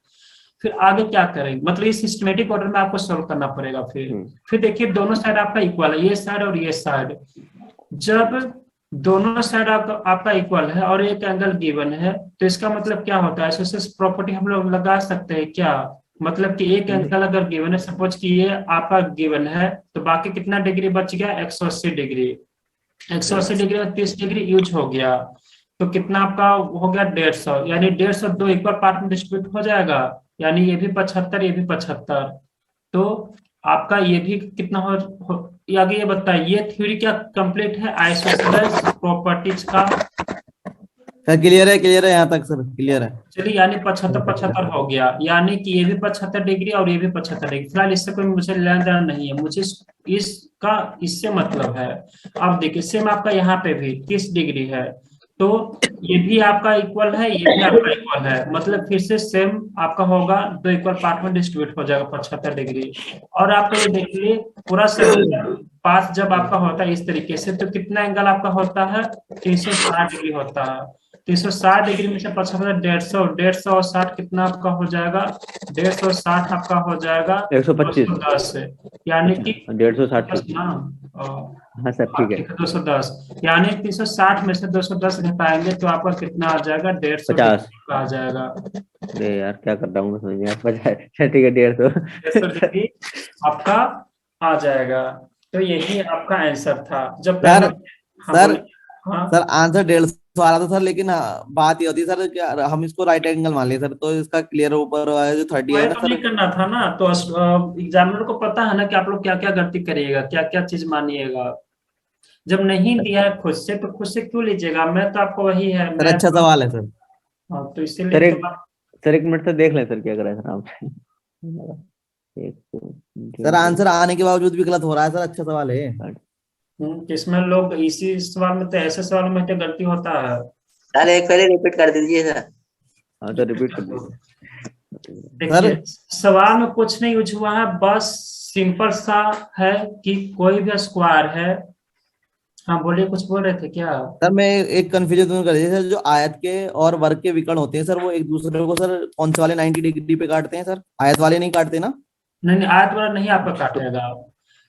फिर आगे क्या करेंगे, मतलब ये सिस्टमेटिक ऑर्डर में आपको सोल्व करना पड़ेगा। फिर देखिए दोनों साइड आपका इक्वल है, ये साइड और ये साइड। जब दोनों साइड आपका इक्वल है और एक एंगल गिवन है, तो इसका मतलब क्या होता है, ऐसे प्रॉपर्टी हम लोग लगा सकते हैं क्या? मतलब कि एक एंगल अगर गिवन है, सपोज कि ये आपका गिवन है, तो बाकी कितना डिग्री बच गया, 180 डिग्री। 180 डिग्री और 30 डिग्री यूज हो गया, तो कितना आपका हो गया 150, यानी 150 दो इक्वल पार्ट में डिस्ट्रीब्यूट हो जाएगा, यानी ये भी 75 ये भी 75। तो आपका ये भी कितना आगे ये बताइए, ये थ्योरी क्या कंप्लीट है आइसोसेलेस प्रॉपर्टीज का? सर क्लियर है यहाँ तक सर, क्लियर है। चलिए यानी 75 75 हो गया, यानी कि ये भी 75 डिग्री और ये भी 75 डिग्री। फिलहाल इससे कोई मुझे लेना देना नहीं है, मुझे इसका इससे मतलब है। अब देखिए सेम आपका यहाँ पे भी 30 डिग्री है, तो ये भी आपका इक्वल है, ये भी आपका इक्वल है, मतलब फिर से सेम आपका होगा, दो इक्वल पार्ट में डिस्ट्रीब्यूट हो जाएगा 75 डिग्री। और आपका ये देखिए पूरा सर्कुलर पाथ जब आपका होता है इस तरीके से, तो कितना एंगल आपका होता है, 360 डिग्री होता है। 360 डिग्री में से 75 150, 150 और 60 कितना आपका हो जाएगा, 150 आपका हो जाएगा 125। 210, यानी कि 160 ना हाँ सर ठीक है। 210, यानी 360 में से 210 घटाएंगे तो आपका कितना आ जाएगा, 150 50। का आ जाएगा। अरे यार क्या कर रहा हूँ मैं, समझ नहीं आ रहा। 50 ठीक है 150। 150 डिग्री आपका आ जाएगा। तो यही आपका आंसर था। जब सर हाँ सर बोलिए। हाँ सर आंसर 150 आ रहा था सर, लेकिन बात ये होती है सर क्या हम इसको राइट एंगल मान लिए सर, तो इसका क्लियर ऊपर जो 30 है वही ना तो सर। नहीं करना था ना, तो एग्जामिनर को पता है ना कि आप लोग क्या क्या गलती करिएगा, क्या क्या चीज मानिएगा। जब नहीं दिया है खुद से तो खुद से क्यों लीजिएगा, मैं तो आपको वही है सर मैं। अच्छा सवाल है सर। हाँ तो सर इसीलिए एक तो सर एक मिनट से देख लें सर क्या करें सर आप। एक सर आंसर आने के बावजूद भी गलत हो रहा है सर, अच्छा सवाल है। किसमें लोग इसी सवाल में तो, ऐसे सवाल में तो गलती होता है। सर एक पहले रिपीट कर दीजिए सर। हाँ तो रिपीट कर दीजिए। देखिए सवाल में कुछ नहीं यूज हुआ है, बस सिंपल सा है कि कोई भी स्क्वायर है। हाँ बोलिए, कुछ बोल रहे थे क्या? सर मैं एक कंफ्यूजन दूर कर दीजिए सर, जो आयत के और वर्ग के विकर्ण होते हैं सर वो एक दूसरे को सर कौन से वाले 90 डिग्री पे काटते हैं सर, आयत वाले नहीं काटते ना? नहीं नहीं, आयत वाला नहीं आपका काटेगा,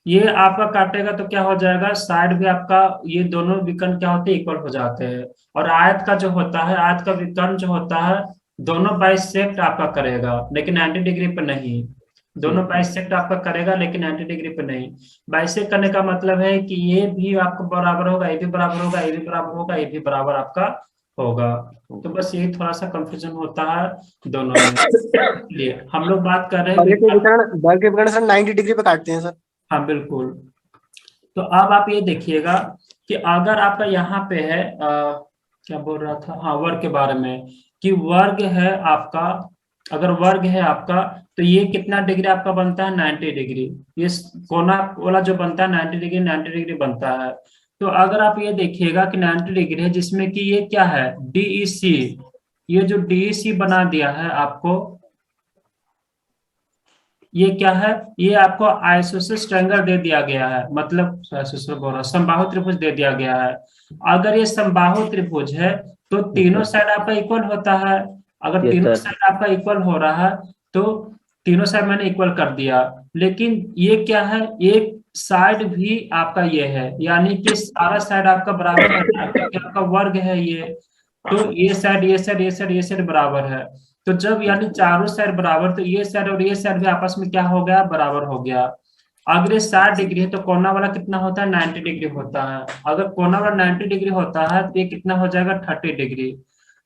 ये आपका काटेगा तो क्या हो जाएगा, साइड भी आपका, ये दोनों विकर्ण क्या होते हैं, इक्वल हो जाते हैं। और आयत का जो होता है, आयत का विकर्ण जो होता है, दोनों बाइसेक्ट आपका करेगा लेकिन 90 डिग्री पे नहीं। दोनों बाइसेक्ट आपका करेगा लेकिन 90 डिग्री पे नहीं। बाइसेक्ट करने का मतलब है कि ये भी आपको बराबर होगा, ये भी बराबर होगा, ये भी बराबर होगा, ये भी बराबर आपका होगा। तो बस यही थोड़ा सा कंफ्यूजन होता है दोनों में। इसलिए हम लोग बात कर रहे हैं वर्ग के विकर्ण सर 90 डिग्री पे काटते हैं सर। हाँ बिल्कुल। तो अब आप ये देखिएगा कि अगर आपका यहाँ पे है क्या बोल रहा था, हाँ वर्ग के बारे में, कि वर्ग है आपका अगर वर्ग है आपका तो ये कितना डिग्री आपका बनता है 90 डिग्री। ये कोना वाला जो बनता है 90 डिग्री 90 डिग्री बनता है। तो अगर आप ये देखिएगा कि 90 डिग्री है जिसमें कि ये क्या है DEC, ये जो DEC बना दिया है आपको, ये क्या है, ये आपको आइसोसेलेस ट्रायंगल दे दिया गया है, मतलब आइसोसेलेस बोल रहा समबाहु त्रिभुज दे दिया गया है। अगर ये समबाहु त्रिभुज है तो तीनों साइड आपका इक्वल होता है। अगर Yes, तीनों sir. साइड आपका इक्वल हो रहा है तो तीनों साइड मैंने इक्वल कर दिया, लेकिन ये क्या है, एक साइड भी आपका ये है, यानी कि सारा साइड आपका बराबर है ना, क्योंकि आपका वर्ग है ये। तो ये साइड ये साइड ये साइड ये साइड बराबर है। तो जब यानी चारों साइड बराबर, तो ये साइड और ये साइड भी आपस में क्या हो गया, बराबर हो गया। अगर ये 60 डिग्री है तो कोना वाला कितना होता है 90 डिग्री होता है। अगर कोना वाला 90 डिग्री होता है तो ये कितना हो जाएगा 30 डिग्री।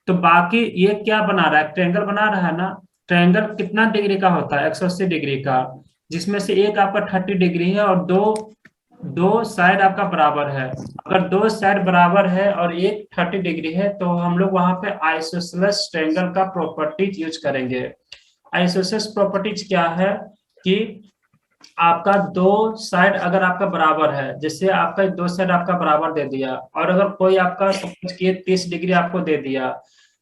तो बाकी ये क्या बना रहा है, ट्रायंगल बना रहा है ना। ट्रायंगल कितना डिग्री का होता है 180 डिग्री का, जिसमें से एक आपका 30 डिग्री है और दो साइड आपका बराबर है। अगर दो साइड बराबर है और एक 30 डिग्री है तो हम लोग वहां पे आइसोसेलेस ट्रायंगल का प्रॉपर्टीज यूज करेंगे। आइसोसेलेस प्रॉपर्टीज क्या है कि आपका दो साइड अगर आपका बराबर है, जैसे आपका दो साइड आपका बराबर दे दिया, और अगर कोई आपका सपोज किए 30 डिग्री आपको दे दिया,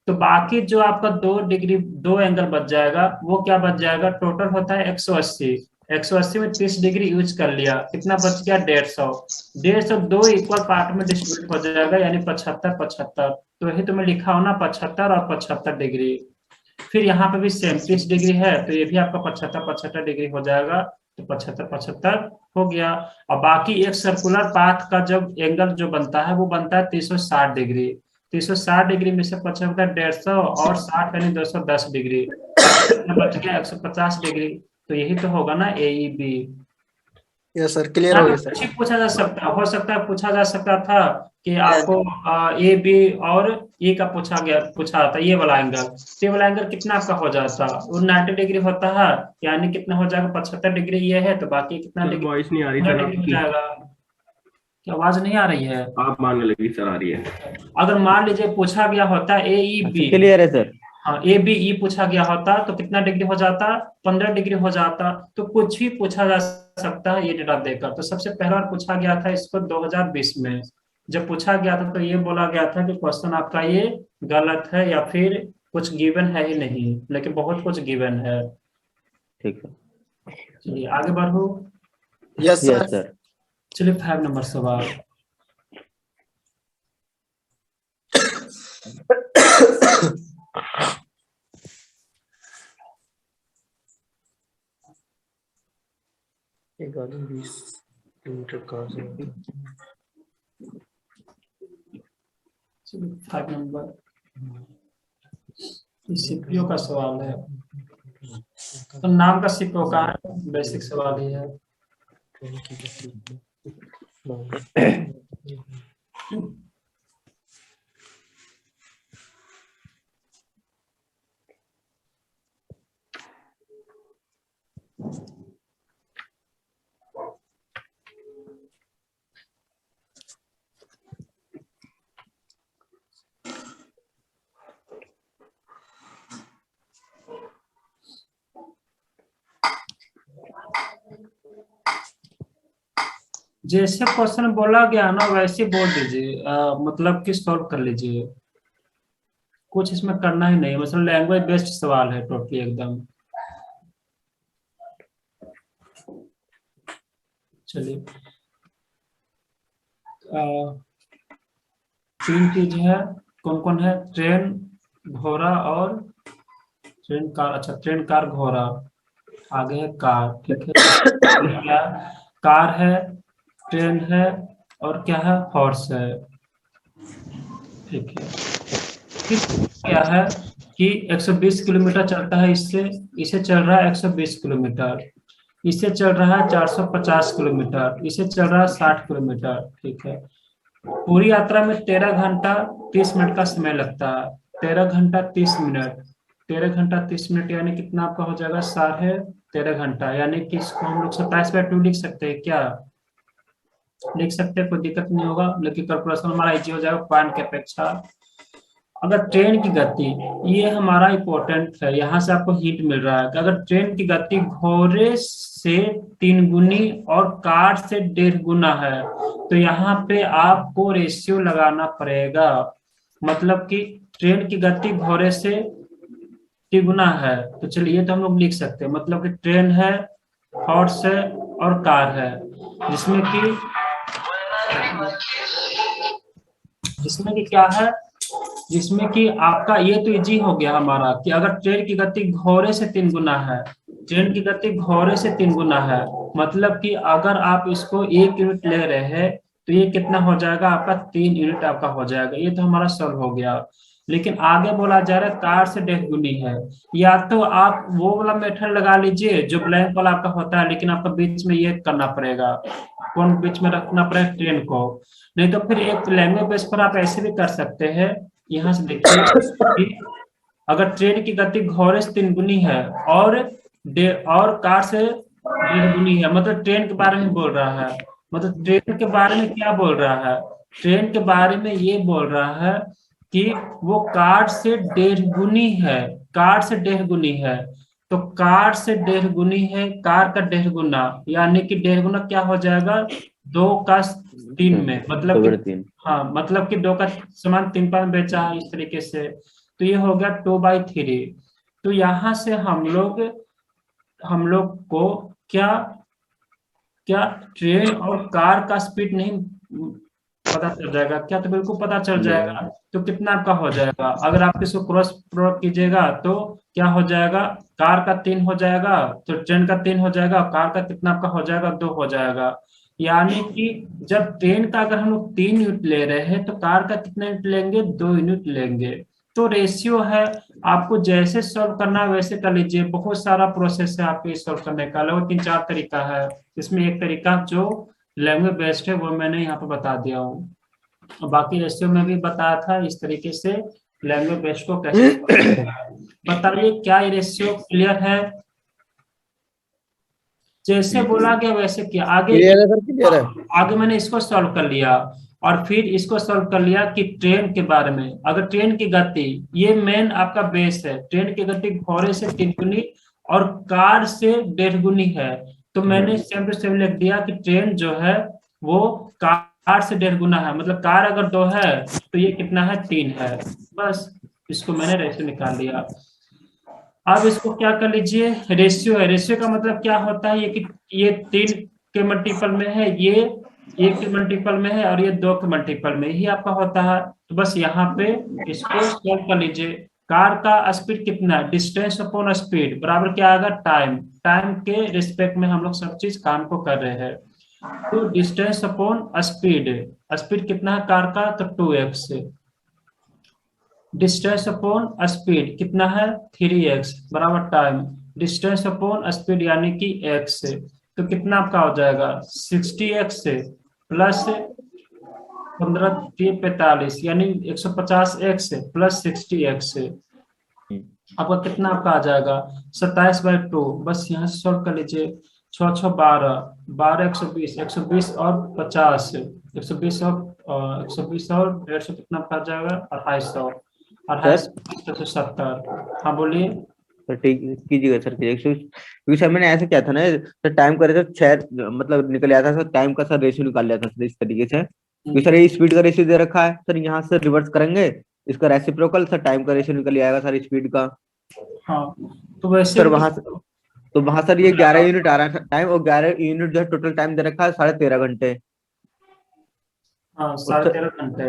तो बाकी जो आपका 2 डिग्री 2 एंगल बच जाएगा वो क्या बच जाएगा, टोटल होता है 180। 180 में 30 डिग्री यूज कर लिया, कितना बच गया 150। 150 दो इक्वल पार्ट में डिस्ट्रीब्यूट हो जाएगा, यानी 75 75। तो यही तुम्हें लिखा हो ना 75 और 75 डिग्री। फिर यहाँ पे भी सेम 30 डिग्री है तो ये भी आपका 75 75 डिग्री हो जाएगा, तो 75 75 हो गया। और बाकी एक सर्कुलर पाथ का जब एंगल जो बनता है वो बनता है 360 डिग्री। 360 डिग्री में से 75 150 और 60 यानी 210 डिग्री, बच गया 150 डिग्री। तो यही तो होगा ना AEB। यस सर, क्लियर हो गया सर। कुछ ही पूछा जा सकता, हो सकता है पूछा जा सकता था कि आपको AB और E का पूछा था ये वाला एंगल, तो ये वाला एंगल कितना आपका हो जाता, वो 90 डिग्री होता है, यानी कितना हो जाएगा 75 डिग्री ये है, तो बाकी कितना डिग्री वॉइस नहीं आ रही 15 सर डिग्री हो आपकी। जाएगा। क्या आवाज नहीं आ रही है? आप मानने लगी सर आ रही है। अगर मान लीजिए पूछा गया होता AEB, क्लियर है सर। हाँ ABE पूछा गया होता तो कितना डिग्री हो जाता, 15 डिग्री हो जाता। तो कुछ भी पूछा जा सकता है ये डेटा देकर। तो सबसे पहला बार पूछा गया था इसको 2020 में। जब पूछा गया था तो ये बोला गया था कि क्वेश्चन आपका ये गलत है या फिर कुछ गिवन है ही नहीं, लेकिन बहुत कुछ गिवन है। ठीक है। चलिए आगे बढ़ो। Yes yes sir. सर। चलिए 5 नंबर सवाल। चलिए 5 नंबर सीपीओ का सवाल है। तो नाम का सीपीओ का है, बेसिक सवाल ही है। जैसे क्वेश्चन बोला गया ना वैसे बोल दीजिए, मतलब कि सॉल्व कर लीजिए, कुछ इसमें करना ही नहीं। मतलब लैंग्वेज बेस्ड सवाल है टोटली एकदम। चलिए 3 चीज है, कौन कौन है, ट्रेन घोड़ा और ट्रेन कार। अच्छा ट्रेन कार घोड़ा, आगे है कार, ठीक है। क्या कार है, ट्रेन है और क्या है, हॉर्स है, ठीक है। फिर क्या है कि 120 किलोमीटर चलता है, इसे चल रहा है 120 किलोमीटर, इसे चल रहा है 450 किलोमीटर, इसे चल रहा है 60 किलोमीटर, ठीक है। पूरी यात्रा में 13 घंटा 30 मिनट का समय लगता है। 13 घंटा 30 मिनट, 13 घंटा 30 मिनट यानी कितना आपका हो जाएगा 13.5 घंटा। यानी कि इसको हम लोग 27/2 लिख सकते हैं, क्या लिख सकते हैं, कोई दिक्कत नहीं होगा, लेकिन कैलकुलेशन हमारा इजी हो जाएगा पॉइंट की अपेक्षा। अगर ट्रेन की गति, ये हमारा इम्पोर्टेंट है, यहाँ से आपको हिंट मिल रहा है कि अगर ट्रेन की गति घोड़े से 3 गुनी और कार से 1.5 गुना है, तो यहाँ पे आपको रेशियो लगाना पड़ेगा। मतलब कि ट्रेन की गति घोड़े से 3 गुना है, तो चलिए तो हम लोग लिख सकते हैं, मतलब कि ट्रेन है, हॉर्स है और कार है, जिसमें कि क्या है, जिसमें कि आपका ये तो इजी हो गया हमारा कि अगर ट्रेन की गति घोड़े से 3 गुना है, ट्रेन की गति घोड़े से 3 गुना है, मतलब कि अगर आप इसको 1 यूनिट ले रहे हैं तो ये कितना हो जाएगा आपका, 3 यूनिट आपका हो जाएगा। ये तो हमारा सॉल्व हो गया। लेकिन आगे बोला जा रहा है कार से 1.5 गुनी है, या तो आप वो वाला मेथड लगा लीजिए जो ब्लैंक वाला आपका होता है, लेकिन आपको बीच में ये करना पड़ेगा, कौन बीच में रखना पड़ेगा, ट्रेन को। नहीं तो फिर एक लैंग्वेज बेस पर आप ऐसे भी कर सकते हैं। यहाँ से देखिए कि अगर ट्रेन की गति घोड़े से 3 गुनी है और कार से 1.5 गुनी है, मतलब ट्रेन के बारे में बोल रहा है। मतलब ट्रेन के बारे में क्या बोल रहा है, ट्रेन के बारे में ये बोल रहा है कि वो कार से 1.5 गुनी है, कार से 1.5 गुनी है। तो कार से 1.5 गुनी है, कार का 1.5 गुना, यानी कि 1.5 गुना क्या हो जाएगा, 2 का 3 में, मतलब कि हाँ, मतलब कि 2 का समान 3 पर बेचा है, इस तरीके से। तो ये हो गया 2/3। तो यहाँ से हम लोग को क्या ट्रेन और कार का स्पीड नहीं पता चल जाएगा क्या, तो बिल्कुल पता चल जाएगा। तो कितना आपका हो जाएगा, अगर आप इसको क्रॉस प्रोडक्ट कीजिएगा तो क्या हो जाएगा, कार का 3 हो जाएगा, तो ट्रेन का 3 हो जाएगा, कार का कितना आपका हो जाएगा, 2 हो जाएगा। यानी कि जब ट्रेन का अगर हम लोग 3 यूनिट ले रहे हैं तो कार का कितना यूनिट लेंगे, 2 यूनिट लेंगे। तो रेशियो है, आपको जैसे सॉल्व करना है वैसे कर लीजिए। बहुत सारा प्रोसेस है आपके सॉल्व करने का, लगभग 3-4 तरीका है। इसमें एक तरीका जो लैंग्वेज बेस्ड है वो मैंने यहाँ पे बता दिया हूँ। बाकी रेशियो में भी बताया था इस तरीके से लैंग्वेज बेस्ड को कैसे बताइए। क्या ये रेशियो क्लियर है? जैसे बोला गया वैसे किया। आगे मैंने इसको सॉल्व कर लिया और फिर इसको सॉल्व कर लिया कि ट्रेन के बारे में। अगर ट्रेन की गति, ये मेन आपका बेस है, ट्रेन की गति घोड़े से 3 गुनी और कार से 1.5 गुनी है, तो मैंने सेम टू सेम लिख दिया कि ट्रेन जो है वो कार से 1.5 गुना है। मतलब कार अगर 2 है तो ये कितना है, 3 है। बस इसको मैंने रेशियो निकाल लिया। अब इसको क्या कर लीजिए, रेशियो है। रेशियो का मतलब क्या होता है, ये कि ये 3 के मल्टीपल में है, ये 1 के मल्टीपल में है और ये 2 के मल्टीपल में ही आपका होता है। तो बस यहाँ पे इसको सॉल्व कर लीजिए। कार का स्पीड कितना है, डिस्टेंस अपॉन स्पीड बराबर क्या आएगा, टाइम। टाइम के रिस्पेक्ट में हम लोग सब चीज काम को कर रहे हैं। तो डिस्टेंस अपॉन स्पीड, स्पीड कितना है कार का, तो 2x। डिस्टेंस अपॉन स्पीड कितना है, 3x बराबर टाइम। डिस्टेंस अपॉन स्पीड यानी कि x, तो कितना आपका हो जाएगा, 60x प्लस 15-45 यानी 150x प्लस 60x, आपका कितना आपका आ जाएगा 27/2। बस यहाँ से सॉल्व कर लीजिए। 6 6 12, 12 120, 120 और 50, 120 और 150 कितना पड़ जाएगा, 250, 250 हाँ बोलिए। तो ठीक कीजिएगा सर, क्योंकि सर मैंने ऐसे किया था ना सर, टाइम करे तो 6 मतलब निकल आता सर, टाइम का सर रेशियो निकाल लिया था सर इस तरीके से। क्योंकि सर ये स्पीड का रेशियो दे रखा है सर, यहाँ से रिवर्स करेंगे इसका रेसिप्रोकल सर, टाइम का रेशियो निकल आएगा सर स्पीड का। हाँ तो वैसे सर वहां सर ये 11 यूनिट आ रहा है टाइम, और 11 यूनिट जो है टोटल टाइम दे रखा है 13.5 घंटे। हाँ 13.5 घंटे।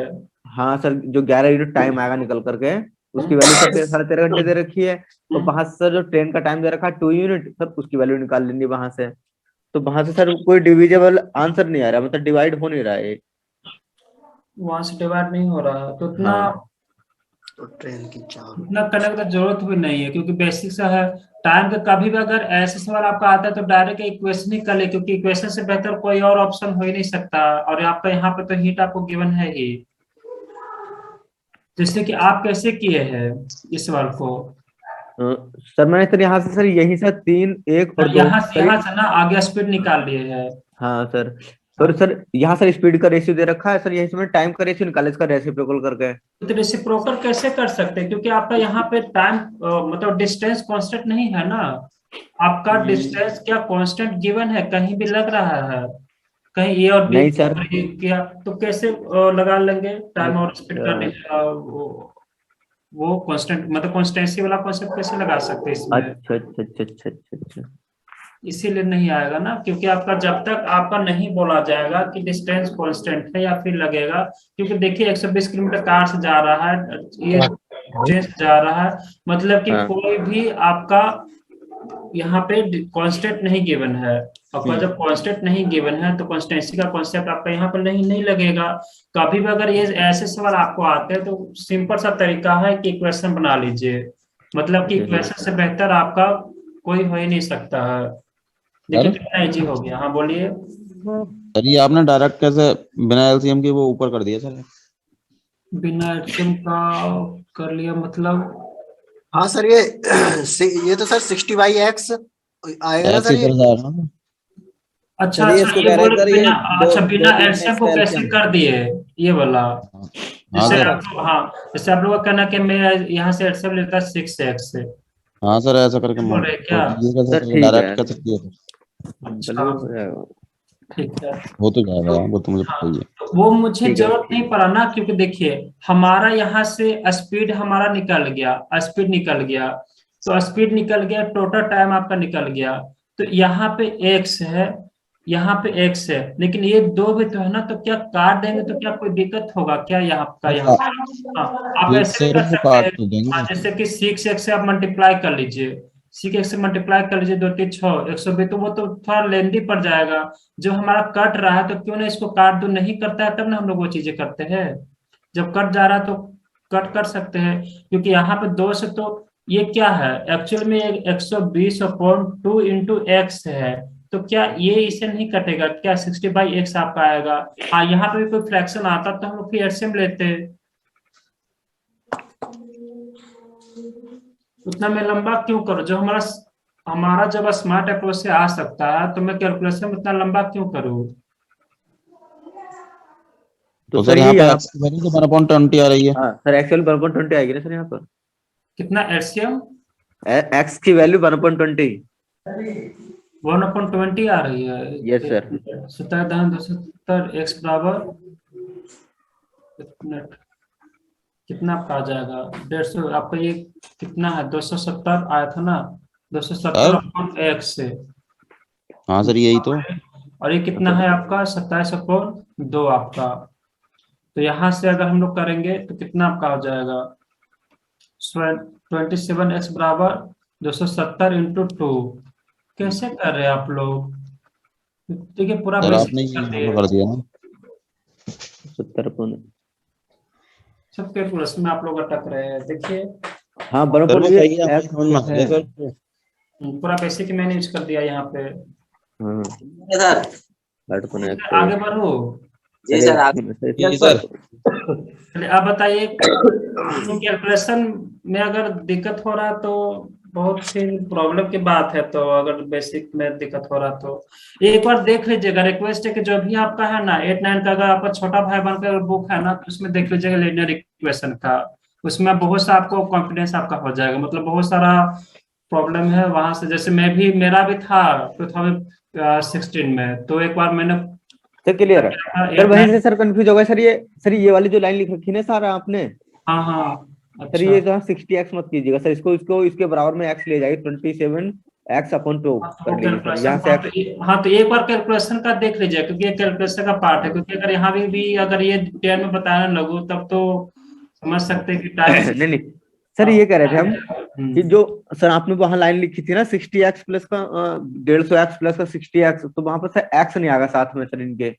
हाँ सर, जो 11 यूनिट टाइम आएगा निकल करके उसकी वैल्यू सर 13.5 घंटे दे रखी है। तो वहां से सर जो ट्रेन का टाइम दे रखा है 2 यूनिट सर, उसकी वैल्यू निकाल लेंगे वहां से। तो वहां से सर कोई डिविजिबल आंसर नहीं आ रहा, मतलब डिवाइड हो नहीं रहा है, वहां से डिवाइड नहीं हो रहा है, तो इतना तो ट्रेन की इतना करने की तो जरूरत भी नहीं है, क्योंकि बेसिक सा है। टाइम का कभी भी अगर ऐसे सवाल आपका आता है तो डायरेक्ट इक्वेशन ही कर ले, क्योंकि इक्वेशन से बेहतर कोई और ऑप्शन हो ही नहीं सकता। और आपका यहाँ पे तो हिंट आपको गिवन है ही, जैसे कि आप कैसे किए हैं इस सवाल को। सर मैंने सर यहाँ से सर यही सर 3 1 और 2 यहाँ से ना आगे स्पीड निकाल लिए है। हाँ सर, सर यहाँ सर स्पीड का रेशियो दे रखा है सर, यही इसमें टाइम का रेशियो निकाले इसका रेसिप्रोकल करके। तो रेसिप्रोकल कैसे कर सकते हैं, क्योंकि आपका यहाँ पे टाइम मतलब डिस्टेंस कांस्टेंट नहीं है ना, आपका डिस्टेंस क्या कांस्टेंट गिवन है, कहीं भी लग रहा है, कहीं ए और बी नहीं सर। क्या, तो कैसे लगा लेंगे टाइम और स्पीड का वो कांस्टेंट, मतलब कांस्टेंसी वाला कॉन्सेप्ट कैसे लगा सकते हैं इसमें? अच्छा अच्छा अच्छा अच्छा अच्छा अच्छा। इसीलिए नहीं आएगा ना, क्योंकि आपका जब तक आपका नहीं बोला जाएगा कि डिस्टेंस कांस्टेंट है या फिर लगेगा, क्योंकि देखिए 120 किलोमीटर कार से जा रहा है, ये ट्रेन से जा रहा है, मतलब कि हाँ। कोई भी आपका यहाँ पे कांस्टेंट नहीं गिवन है। आपका जब कांस्टेंट नहीं गिवन है तो कांस्टेंसी का कॉन्सेप्ट आपका यहाँ पर नहीं लगेगा। कभी भी अगर ये ऐसे सवाल आपको आते हैं तो सिंपल सा तरीका है कि इक्वेशन बना लीजिए, मतलब कि इक्वेशन से बेहतर आपका कोई हो ही नहीं सकता है। देखिए कितना इजी हो गया। हाँ बोलिए सर, ये आपने डायरेक्ट कैसे बिना एलसीएम के वो ऊपर कर दिया सर? बिना एलसीएम का कर लिया मतलब? हाँ सर, ये तो सर 60/x आएगा ना ऐसे सर ये। कर रहा है। अच्छा चलिए, अच्छा, इसको ये कह रहे बोल सर, ये बिना, अच्छा दो बिना तीन एलसीएम x को का कैसे LCM। कर दिए ये वाला? हाँ जैसे सर। हाँ, जैसे आप लोगों का कहना कि मैं यहाँ से एलसीएम लेता 6x से, हाँ सर, ऐसा करके बोल रहे क्या? ये कैसे सर ठीक डायरेक्ट है, कैसे किया सर? अच्छा चलिए हो जाएगा। ठीक है। हो तो जाएगा, वो तो मुझे हाँ, पता ही है। तो वो मुझे ठीक है। जरूरत नहीं पड़ा ना, क्योंकि देखिए हमारा यहाँ से स्पीड हमारा निकल गया, स्पीड निकल गया, तो स्पीड निकल गया, टोटल टाइम आपका निकल गया, तो यहाँ पे x है, यहाँ पे x है, लेकिन ये दो भी तो है ना, तो क्या काट देंगे तो क्या कोई दिक्कत होगा क्या यहाँ का? यहाँ हाँ, आप ऐसे भी कर सकते काट हैं। तो देंगे। हाँ, जैसे कि 6x से आप मल्टीप्लाई कर लीजिए, 6x से मल्टीप्लाई कर लीजिए, 2 3 6 120, तो वो तो थोड़ा लेंदी पड़ जाएगा। जो हमारा कट रहा है तो क्यों ना इसको काट दो, नहीं करता है तब ना हम लोग वो चीजें करते हैं, जब कट जा रहा है तो कट कर सकते हैं, क्योंकि यहाँ पे 2 से तो ये क्या है एक्चुअल में 120/2 इंटू एक्स है, तो क्या ये इसे नहीं कटेगा क्या? 60/x आपका आएगा। हाँ, यहाँ पे भी कोई फ्रैक्शन आता तो हम लोग फिर एलसीएम लेते, उतना मैं लंबा क्यों करूं? जो हमारा हमारा जब स्मार्ट अप्रोच से आ सकता है तो मैं कैलकुलेशन उतना लंबा क्यों करूं? तो सर सर यहाँ ये पे आप, x की वैल्यू तो 1/20 आ रही है। हाँ सर एक्चुअल 1/20 आएगी ना सर यहाँ पर, कितना एलसीएम? एक्स की वैल्यू 1/20। 1/20 आ रही है। Yes sir. 17.270 x बराबर कितना आपका आ जाएगा? 150 आपका ये कितना है? 270 आया था ना, 270/x से। हाँ सर, यही तो। और ये कितना है आपका? 27/2 आपका। तो यहाँ से अगर हम लोग करेंगे तो कितना आपका हो जाएगा? 27x बराबर 270 इंटू 2। कैसे कर रहे हैं आप लोग? देखिए पूरा सर बेसिक आपने ये कर यहाँ कर दिया ना। 70 सब कैलकुलेशन में आप लोग अटक रहे हैं। देखिए हाँ सर वो बराबर सही है, समझ में आ गया सर। पूरा बेसिक मैंने यूज कर दिया यहाँ पे। हाँ सर 8 आगे बढ़ो। जी सर आप जी सर। चलिए आप बताइए, कैलकुलेशन में अगर दिक्कत हो रहा तो बहुत फिर प्रॉब्लम की बात है, तो अगर बेसिक में दिक्कत हो रहा तो एक बार देख लीजिएगा। रिक्वेस्ट है कि जो भी आपका है ना 8 9 का, अगर आपका छोटा भाई बनकर बुक है ना तो उसमें देख लीजिएगा लीनियर इक्वेशन का, उसमें बहुत सा आपको कॉन्फिडेंस आपका हो जाएगा, मतलब बहुत सारा प्रॉब्लम है वहां से। जैसे मेरा भी था 2016 में, तो एक बार मैंने सर क्लियर है सर, वहीं से सर कंफ्यूज हो गया सर ये वाली जो लाइन लिख रखी है ना सर आपने, हाँ हाँ सर अच्छा ये जो 60x मत कीजिएगा सर, इसको इसके बराबर में x ले जाइए, 27x/2 कर लीजिए सर यहाँ से x। हाँ तो एक बार कैलकुलेशन का देख लीजिए, क्योंकि ये कैलकुलेशन का पार्ट है, क्योंकि अगर यहाँ भी अगर ये डिटेल में बताने लगूँ तब तो समझ सकते हैं कि टाइम नहीं सर, ये कह रहे थे हम कि जो सर आपने वहां लाइन लिखी थी ना 60x प्लस का 150x प्लस का 60x, तो वहां पर सर x नहीं आएगा साथ में सर इनके।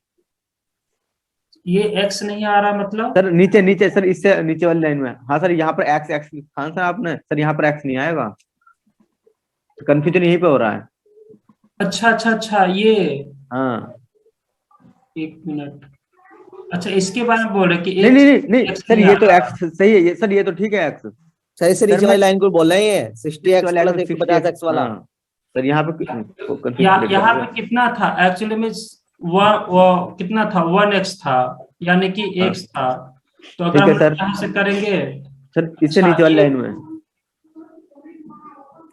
ये x नहीं आ रहा मतलब? सर नीचे सर, इससे नीचे वाली लाइन में, हाँ सर यहाँ पर x लिखा सर आपने, सर यहाँ पर x नहीं आएगा, कंफ्यूजन यहीं पे हो रहा है। अच्छा ये हाँ एक मिनट, अच्छा इसके बारे में बोल रहे कि नहीं सर ये तो x सही है, ये सर ये तो ठीक है x सही से नीचे वाली लाइन को बोल रहे हैं 60x प्लस 150x वाला। सर यहाँ पे यहाँ पे कितना था एक्चुअली में? वो कितना था, 1x था, यानी कि हाँ। x था। तो अगर ठीक हम है सर। यहाँ से करेंगे, सर इससे अच्छा नीचे वाली ये, लाइन में।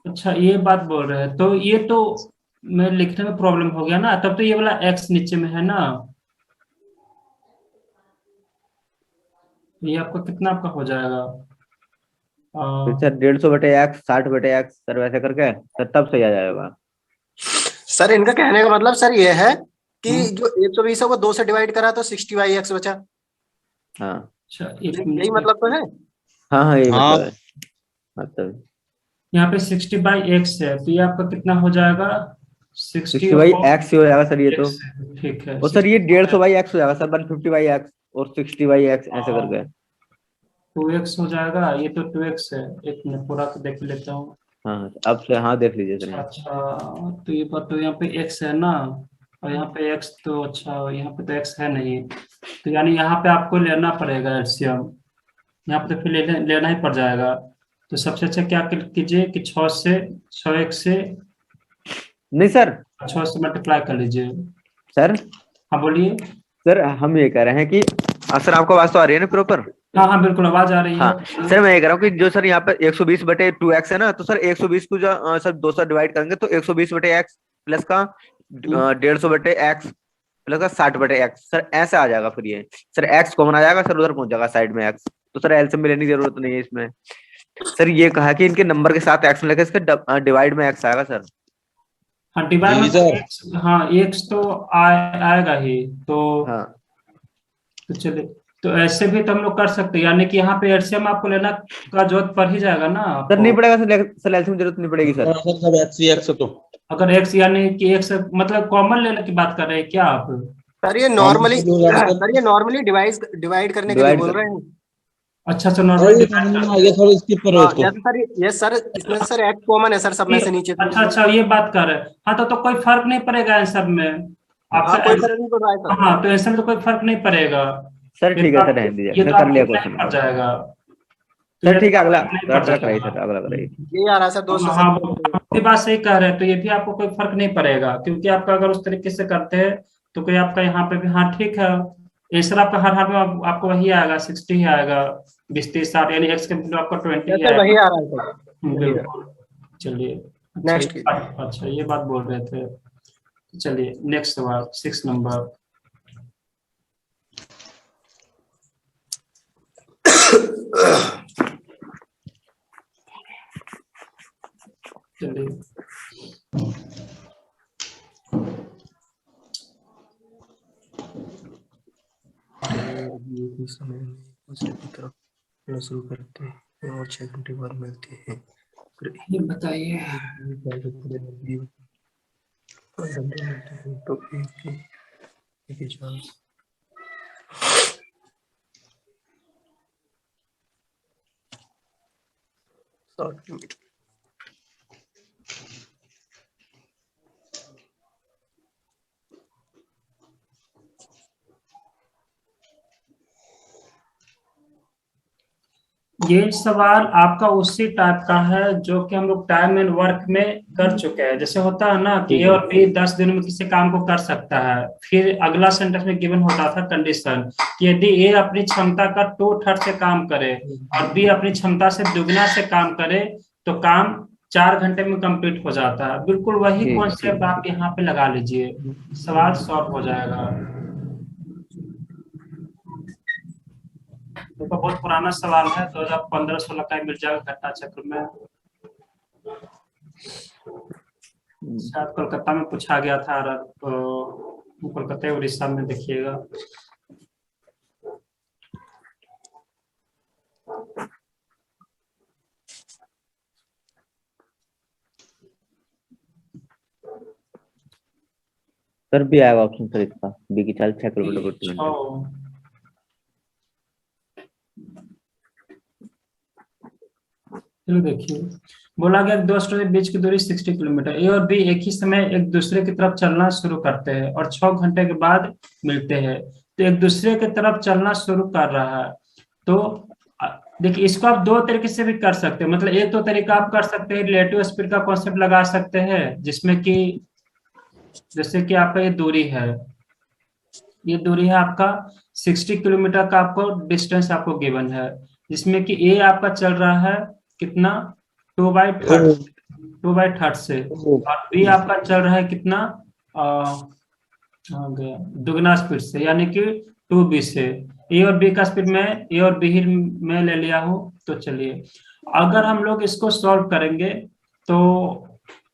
अच्छा ये बात बोल रहे हैं, तो ये तो मैं लिखने में प्रॉब्लम हो गया ना, तब तो ये वाला x नीचे में है ना। ये आपका कितना आपका हो जाएगा? तो सर 150/x 60/x सर, वैसे करके सर तब सही आ जाएगा। सर इनका कहने का मतलब सर ये है कि हम्म। जो 120 है वो 2 से डिवाइड करा तो 60/x बचा। हाँ अच्छा एक यही मिनट, मतलब तो है। हाँ हाँ, यही हाँ। मतलब है। मतलब यहाँ पे 60/x है, तो ये आपका कितना हो जाएगा? 60 60/x ही हो जाएगा सर ये तो। ठीक है, और सर ये 150/x हो जाएगा सर, 150/x और 60/x ऐसे करके। 2x हो जाएगा, ये तो 2x है। एक मिनट पूरा तो देख लेता हूँ। हाँ हाँ, अब से हाँ देख लीजिए सर अच्छा यहाँ। अच्छा, तो ये बात तो यहाँ पे x है ना, और यहाँ पे x तो, अच्छा यहाँ पे तो x है नहीं, तो यानी यहाँ पे आपको लेना पड़ेगा एलसीएम। यहाँ पे तो फिर लेना ही पड़ जाएगा। तो सबसे अच्छा क्या कीजिए कि 6x से नहीं सर। 6 से मल्टीप्लाई कर लीजिए। सर हाँ बोलिए। सर हम ये कह रहे हैं कि सर आपको आवाज तो आ रही है ना प्रॉपर? हाँ हाँ बिल्कुल आवाज आ रही है। हाँ सर, मैं ये कह रहा हूँ कि जो सर यहाँ पे 120/2x है ना, तो सर 120 को जो सर 2 से डिवाइड करेंगे तो 120/x प्लस का 150/x प्लस का 60/x सर ऐसे आ जाएगा। फिर ये सर x कॉमन आ जाएगा सर, उधर पहुंच जाएगा साइड में x, तो सर एलसीएम में लेने की जरूरत नहीं है इसमें। सर ये कहा कि इनके नंबर के साथ x लगे, इसके डिवाइड में x आएगा सर। हाँ डिवाइड जी में सर। हाँ x तो आएगा ही तो। हाँ तो चलिए, तो ऐसे भी तो हम लोग कर सकते हैं, यानी कि यहाँ पे एलसीएम आपको लेना का जरूरत पड़ ही जाएगा ना सर, नहीं आपको। पड़ेगा सर एलसीएम जरूरत नहीं पड़ेगी सर। सर सब एक्स तो अगर x यानी कि x मतलब कॉमन लेने की बात कर रहे हैं क्या आप? सर ये कॉमन नॉर्मली से जो जाएगा सर। सर ये नॉर्मली डिवाइड करने के लिए डिवाइड बोल कर। रहे हैं। अच्छा अच्छा, अरे नॉर्मल ये डिवाइड समझ में आ करते गया हैं। सर, स्किप करो हाँ इसको। जैसे सर ये सर इसमें से सर x कॉमन है सर सब में से नीचे अच्छा अच्छा, ये बात कर रहे हैं। हाँ तो कोई फर्क नहीं पड़ेगा आंसर में आपका हाँ कोई आंसर। फर्क नहीं पड़ रहा है सर। हाँ तो आंसर में तो कोई फर्क नहीं पड़ेगा। सर ये ठीक तो है सर, आपको, रहने दीजिए, ये मैं तो कर आपको लिया इतना ही क्वेश्चन। पड़ जाएगा। तो सर ये ठीक तो है, आपको अगला इतना ही पड़ अगला कराइए जाएगा। सर, अगला कराइए। ये आ रहा है सर 2 से हाँ 70। आपकी बात सही कह रहे हैं, तो ये भी आपको कोई फर्क नहीं पड़ेगा, क्योंकि आपका अगर उस तरीके से करते हैं तो कोई आपका यहाँ पे भी, हाँ ठीक है, आंसर आपका हर हाल में आपको वही आएगा, 60 ही आएगा। 20 30 60 यानी x के वैल्यू आपका 20 ही सर वही आएगा। आ रहा है सर। वही है। बिल्कुल। चलिए, अच्छा नेक्स्ट अच्छा ये बात बोल रहे थे। चलिए नेक्स्ट सवाल 6 नंबर। चलिए समय में दूसरे की तरफ चलना शुरू करते हैं और 6 घंटे बाद मिलते हैं। ये बताइए। तो एक ही चांस। ये सवाल आपका उसी टाइप का है जो कि हम लोग टाइम एंड वर्क में कर चुके हैं। जैसे होता है ना कि ए और बी 10 दिनों में किसी काम को कर सकता है, फिर अगला सेंटेंस में गिवन होता था कंडीशन कि यदि ए अपनी क्षमता का 2/3 से काम करे और बी अपनी क्षमता से दुगना से काम करे तो काम 4 घंटे में कंप्लीट हो जाता है। बिल्कुल वही ठीक कॉन्सेप्ट आप यहाँ पे लगा लीजिए, सवाल सॉल्व हो जाएगा। देखो बहुत पुराना सवाल है, 2015-16 का मिल जाएगा घटना चक्र में, शायद कोलकाता में पूछा गया था। कोलकाता उड़ीसा में देखिएगा। सर भी आएगा ऑप्शन सर इसका, बी की चाल 6 किलोमीटर प्रति घंटा। चलो देखिए, बोला गया दो स्टोर के बीच की दूरी 60 किलोमीटर। ए और बी एक ही समय एक दूसरे की तरफ चलना शुरू करते हैं और 6 घंटे के बाद मिलते हैं। तो एक दूसरे की तरफ चलना शुरू कर रहा है। तो देखिए इसको आप दो तरीके से भी कर सकते हैं। मतलब एक तो तरीका आप कर सकते हैं, रिलेटिव स्पीड का कॉन्सेप्ट लगा सकते हैं, जिसमें कि जैसे कि आपका ये दूरी है, ये दूरी है आपका 60 किलोमीटर का आपको डिस्टेंस आपको गिवन है, जिसमें कि ए आपका चल रहा है कितना 2/3 से, और बी आपका चल रहा है कितना आ गया दुगना स्पीड से, यानी कि 2b से। ए और बी का स्पीड में ए और बी ही मैं ले लिया हूँ। तो चलिए अगर हम लोग इसको सॉल्व करेंगे तो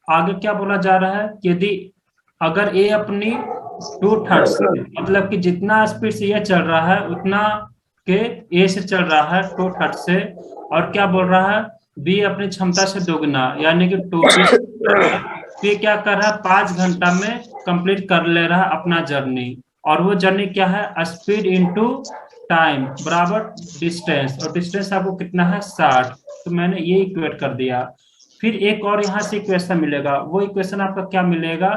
आगे क्या बोला जा रहा है, यदि अगर ए अपनी 2/3 से, मतलब कि जितना स्पीड से ये चल रहा है उतना के ए से चल रहा है 2/3 से, और क्या बोल रहा है बी अपनी क्षमता से दोगुना यानी कि 2b। ये क्या कर रहा है 5 घंटा में कंप्लीट कर ले रहा है अपना जर्नी, और वो जर्नी क्या है स्पीड इनटू टाइम बराबर डिस्टेंस, और डिस्टेंस आपको कितना है 60। तो मैंने ये इक्वेट कर दिया। फिर एक और यहाँ से इक्वेशन मिलेगा, वो इक्वेशन आपका क्या मिलेगा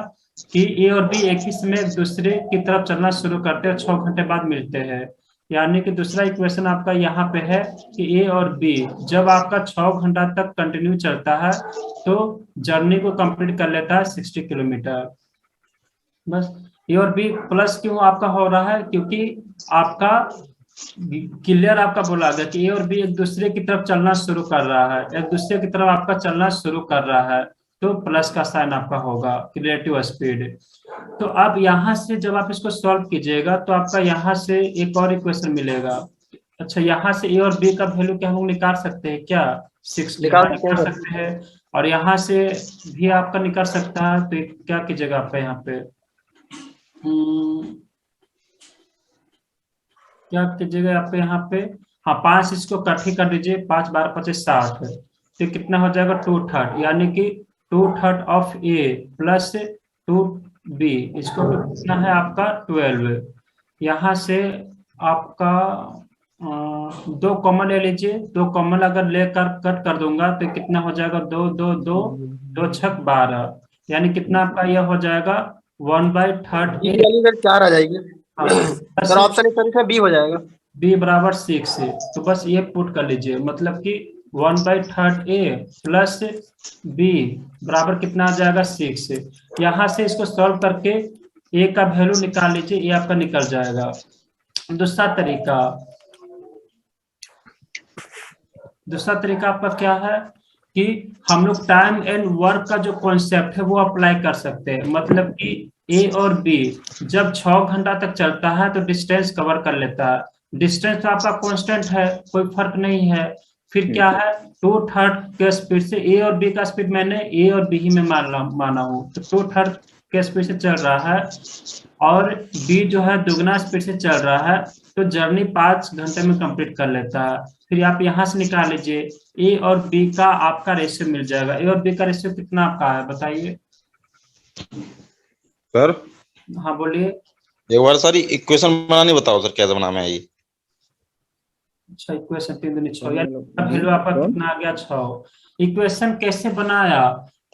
कि ए और बी एक ही समय एक दूसरे की तरफ चलना शुरू करते हैं 6 घंटे बाद मिलते हैं, यानी कि दूसरा इक्वेशन आपका यहाँ पे है कि ए और बी जब आपका 6 घंटा तक कंटिन्यू चलता है तो जर्नी को कंप्लीट कर लेता है 60 किलोमीटर। बस ए और बी प्लस क्यों आपका हो रहा है, क्योंकि आपका क्लियर आपका बोला गया कि ए और बी एक दूसरे की तरफ चलना शुरू कर रहा है, एक दूसरे की तरफ आपका चलना शुरू कर रहा है, तो प्लस का साइन आपका होगा रिलेटिव स्पीड। तो अब यहाँ से जब आप इसको सॉल्व कीजिएगा तो आपका यहाँ से एक और इक्वेशन मिलेगा। अच्छा, यहाँ से ए और बी का वैल्यू क्या हम लोग निकाल सकते हैं क्या, 6 निकाल सकते हैं, और यहाँ से भी आपका निकाल सकता है। तो क्या कीजिएगा आपका यहाँ पे क्या कीजिएगा आपके यहाँ पे, हाँ 5 इसको इकट्ठी कर दीजिए, 5 12 25 60, तो कितना हो जाएगा 2/3, यानी कि 2/3 ऑफ ए प्लस 2b, इसको कितना है आपका 12। यहाँ से आपका 2 कॉमन ले लीजिए, 2 कॉमन अगर लेकर कट कर दूंगा तो कितना हो जाएगा 2 2 2 2 6 12, यानी कितना आपका यह हो जाएगा 1/3 4 आ जाएगी सर, ऑप्शन इसमें बी हो जाएगा, b बराबर 6 है। तो बस ये पुट कर लीजिए, मतलब कि 1/3 a प्लस b बराबर कितना आ जाएगा 6 है। यहाँ से इसको सॉल्व करके a का वैल्यू निकाल लीजिए, ये आपका निकल जाएगा। दूसरा तरीका आपका क्या है कि हम लोग टाइम एंड वर्क का जो कॉन्सेप्ट है वो अप्लाई कर सकते हैं, मतलब कि ए और बी जब 6 घंटा तक चलता है तो डिस्टेंस कवर कर लेता है, डिस्टेंस तो आपका कांस्टेंट है, कोई फर्क नहीं है। फिर क्या है 2/3 के स्पीड से ए और बी का स्पीड मैंने ए और बी ही में माना हूँ, तो 2/3 के स्पीड से चल रहा है और बी जो है दुगना स्पीड से चल रहा है, तो जर्नी 5 घंटे में कंप्लीट कर लेता है। फिर आप यहाँ से निकाल लीजिए ए और बी का आपका रेशियो मिल जाएगा। ए और बी का रेशियो कितना आपका है बताइए सर। हाँ बोलिए। एक बार सर इक्वेशन बनाने बताओ सर, कैसे बनाना है ये। अच्छा, इक्वेशन 3 दूनी 6, यानी वैल्यू आपका कितना आ गया 6। इक्वेशन कैसे बनाया,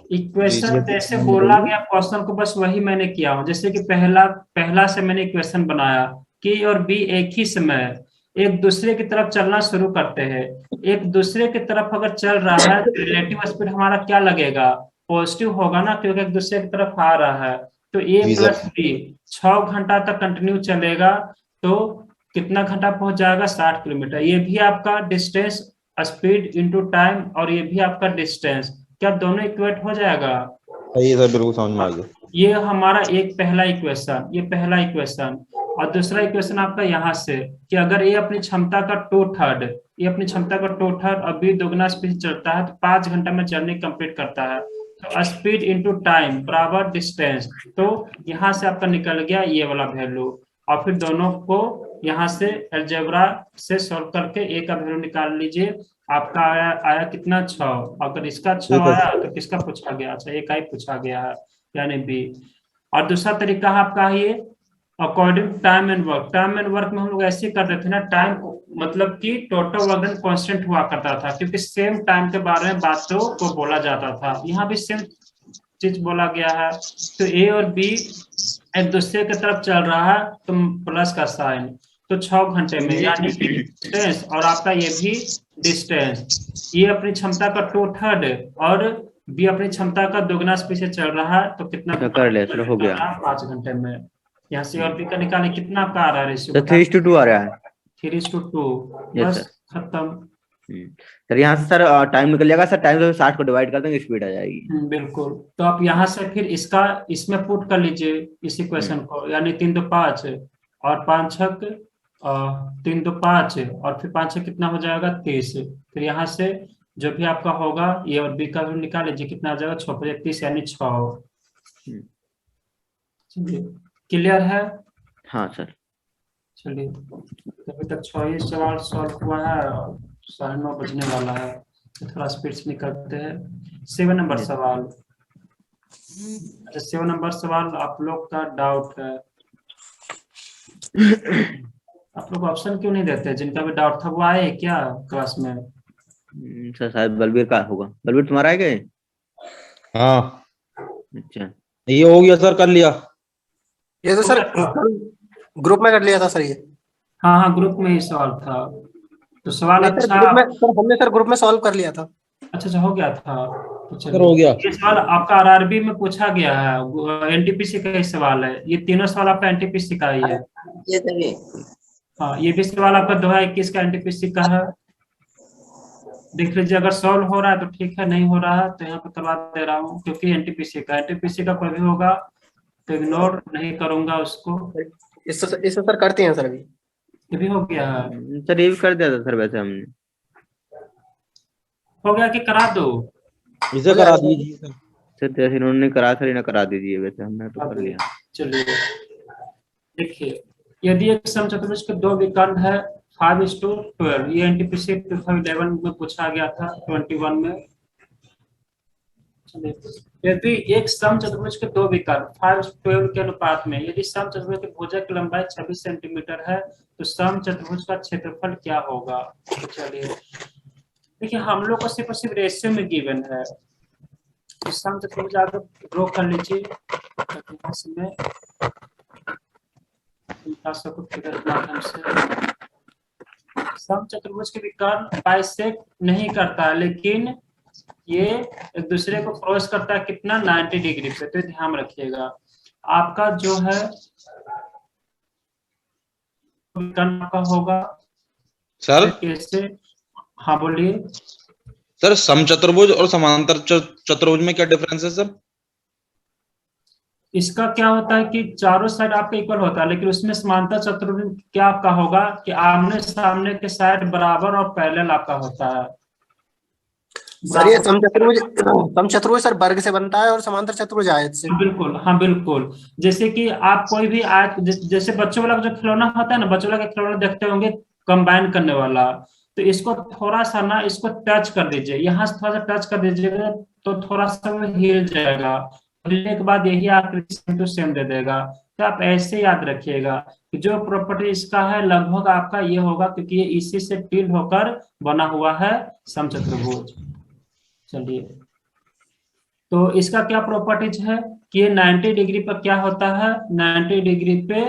इक्वेशन जैसे बोला गया क्वेश्चन को बस वही मैंने किया हूँ। जैसे कि पहला से मैंने इक्वेशन बनाया कि और बी एक ही समय एक दूसरे की तरफ चलना शुरू करते हैं, एक दूसरे की तरफ अगर चल रहा है तो रिलेटिव स्पीड हमारा क्या लगेगा, पॉजिटिव होगा ना, क्योंकि एक दूसरे की तरफ आ रहा है। तो ए प्लस बी 6 घंटा तक कंटिन्यू चलेगा तो कितना घंटा पहुंच जाएगा 60 किलोमीटर। ये भी आपका डिस्टेंस स्पीड इनटू टाइम, और ये भी आपका डिस्टेंस, क्या दोनों इक्वेट हो जाएगा। सही सर, बिल्कुल समझ में आ गया। ये हमारा एक पहला इक्वेशन, ये पहला इक्वेशन। और दूसरा इक्वेशन आपका यहाँ से कि अगर ये अपनी क्षमता का 2/3, ये अपनी क्षमता का 2/3 और बी दोगुना स्पीड चलता है तो 5 घंटा में जर्नी कंप्लीट करता है, तो स्पीड इनटू टाइम बराबर डिस्टेंस। तो यहाँ से आपका निकल गया ये वाला वैल्यू, और फिर दोनों को यहाँ से अलजेब्रा से सॉल्व करके ए का वैल्यू निकाल लीजिए। आपका आया कितना 6, अगर इसका 6 आया तो किसका पूछा गया, अच्छा ए का ही पूछा गया है यानी बी। और दूसरा तरीका है आपका ये according time and work. Time and work में हम लोग ऐसे करते थे ना, टाइम मतलब कि टोटल वर्क डन कांस्टेंट हुआ करता था, क्योंकि सेम टाइम के बारे में बातों को बोला जाता था। यहाँ भी सेम चीज बोला गया है। तो ए और बी एक दूसरे की तरफ चल रहा है तो प्लस का साइन, तो 6 घंटे में, यानी कि डिस्टेंस और आपका ये भी डिस्टेंस, ये अपनी क्षमता का 2/3 और बी अपनी क्षमता का दोगुना स्पीड से चल रहा है, तो कितना कर ले हो गया 5 घंटे में। यहाँ से और बी का निकालें, कितना आपका आ रहा है रेशियो? सर 3:2 आ रहा है। 3:2, Yes, बस sir. खत्म। सर यहाँ से सर टाइम निकल जाएगा सर, टाइम से 60 को डिवाइड कर देंगे, स्पीड आ जाएगी। बिल्कुल। तो आप यहाँ से फिर इसका इसमें पुट कर लीजिए इस इक्वेशन को, यानी 3 2 5 और 5 6 3 2 5 और फिर 5 6 कितना हो जाएगा 30। फिर यहाँ से जो भी आपका होगा ए और बी का भी निकाल लीजिए, कितना आ जाएगा 6 × 30 यानी 6। चलिए, क्लियर है? हाँ सर। चलिए, अभी तक 6 सवाल सॉल्व हुआ है और 9:30 बजने वाला है, तो थोड़ा स्पीड से निकलते हैं। 7 नंबर सवाल। अच्छा, 7 नंबर सवाल आप लोग का डाउट है, आप लोग ऑप्शन क्यों नहीं देते? जिनका भी डाउट था वो आए क्या क्लास में? सर शायद बलबीर का होगा। बलबीर तुम्हारा है क्या? हाँ अच्छा, ये हो गया सर, कर लिया। ये तो सर ग्रुप में कर लिया था सर ये। हाँ, ग्रुप में ही सवाल था, तो सवाल नहीं सर, अच्छा। ग्रुप में सर हमने सर ग्रुप में सॉल्व कर लिया था। अच्छा, हो गया था, तो सर चलिए। हो गया। ये सवाल आपका आरआरबी में पूछा गया है, एनटीपीसी का ही सवाल है। ये तीनों सवाल आपका एनटीपीसी का ही है। ये तभी हाँ, ये भी सवाल आपका 2021 का एनटीपीसी का है। देख लीजिए, अगर सॉल्व हो रहा है तो ठीक है, नहीं हो रहा है तो यहाँ पे करवा दे रहा हूँ, क्योंकि एनटीपीसी का कोई भी होगा तो इग्नोर नहीं करूंगा उसको। इससे सर करते हैं सर अभी। ये भी हो गया है, सर ये भी कर दिया था सर वैसे हमने। हो गया कि करा दो? इसे करा दीजिए सर। सर जैसे इन्होंने करा सर इन्हें करा दीजिए, वैसे हमने तो कर लिया। चलिए, देखिए, यदि एक समचतुर्भुज के दो विकर्ण है 5:12, ये एनटीपीसी 2011 में पूछा गया था 21 में। चलिए, यदि एक समचतुर्भुज के दो विकर्ण 5:12 के अनुपात में, यदि समचतुर्भुज की भुजा की लंबाई 26 सेंटीमीटर है तो समचतुर्भुज का क्षेत्रफल क्या होगा? तो चलिए, देखिए, हम लोग को सिर्फ और सिर्फ रेशियो में गिवन है, तो समचतुर्भुज आप ड्रॉ कर लीजिए। इसमें समचतुर्भुज के विकर्ण बाइसेक्ट नहीं करता है, लेकिन ये एक दूसरे को क्रॉस करता है, कितना 90 डिग्री पे। तो ध्यान रखिएगा, आपका जो है विकर्ण का होगा सर कैसे? हाँ बोलिए। सर समचतुर्भुज और समांतर चतुर्भुज में क्या डिफरेंस है सर? इसका क्या होता है कि चारों साइड आपका इक्वल होता है, लेकिन उसमें समांतर चतुर्भुज क्या आपका होगा कि आमने सामने के साइड बराबर और पैरेलल आपका होता है। सर ये समचतुर्भुज सर वर्ग से बनता है और समांतर चतुर्भुज आयत से। बिल्कुल, हाँ बिल्कुल। जैसे कि आप कोई भी आयत, जैसे बच्चों वाला जो खिलौना होता है ना, बच्चों वाला खिलौना देखते होंगे कंबाइन करने वाला, तो इसको थोड़ा सा ना, इसको टच कर दीजिए, यहाँ से थोड़ा सा टच कर दीजिएगा तो थोड़ा सा वो हिल जाएगा, हिलने के बाद यही आकृति सेम टू सेम दे देगा। तो आप ऐसे याद रखिएगा कि जो प्रॉपर्टी इसका है लगभग आपका ये होगा, क्योंकि ये इसी से टिल्ड होकर बना हुआ है समचतुर्भुज। चलिए, तो इसका क्या प्रॉपर्टीज है कि ये 90 डिग्री पर क्या होता है, 90 डिग्री पे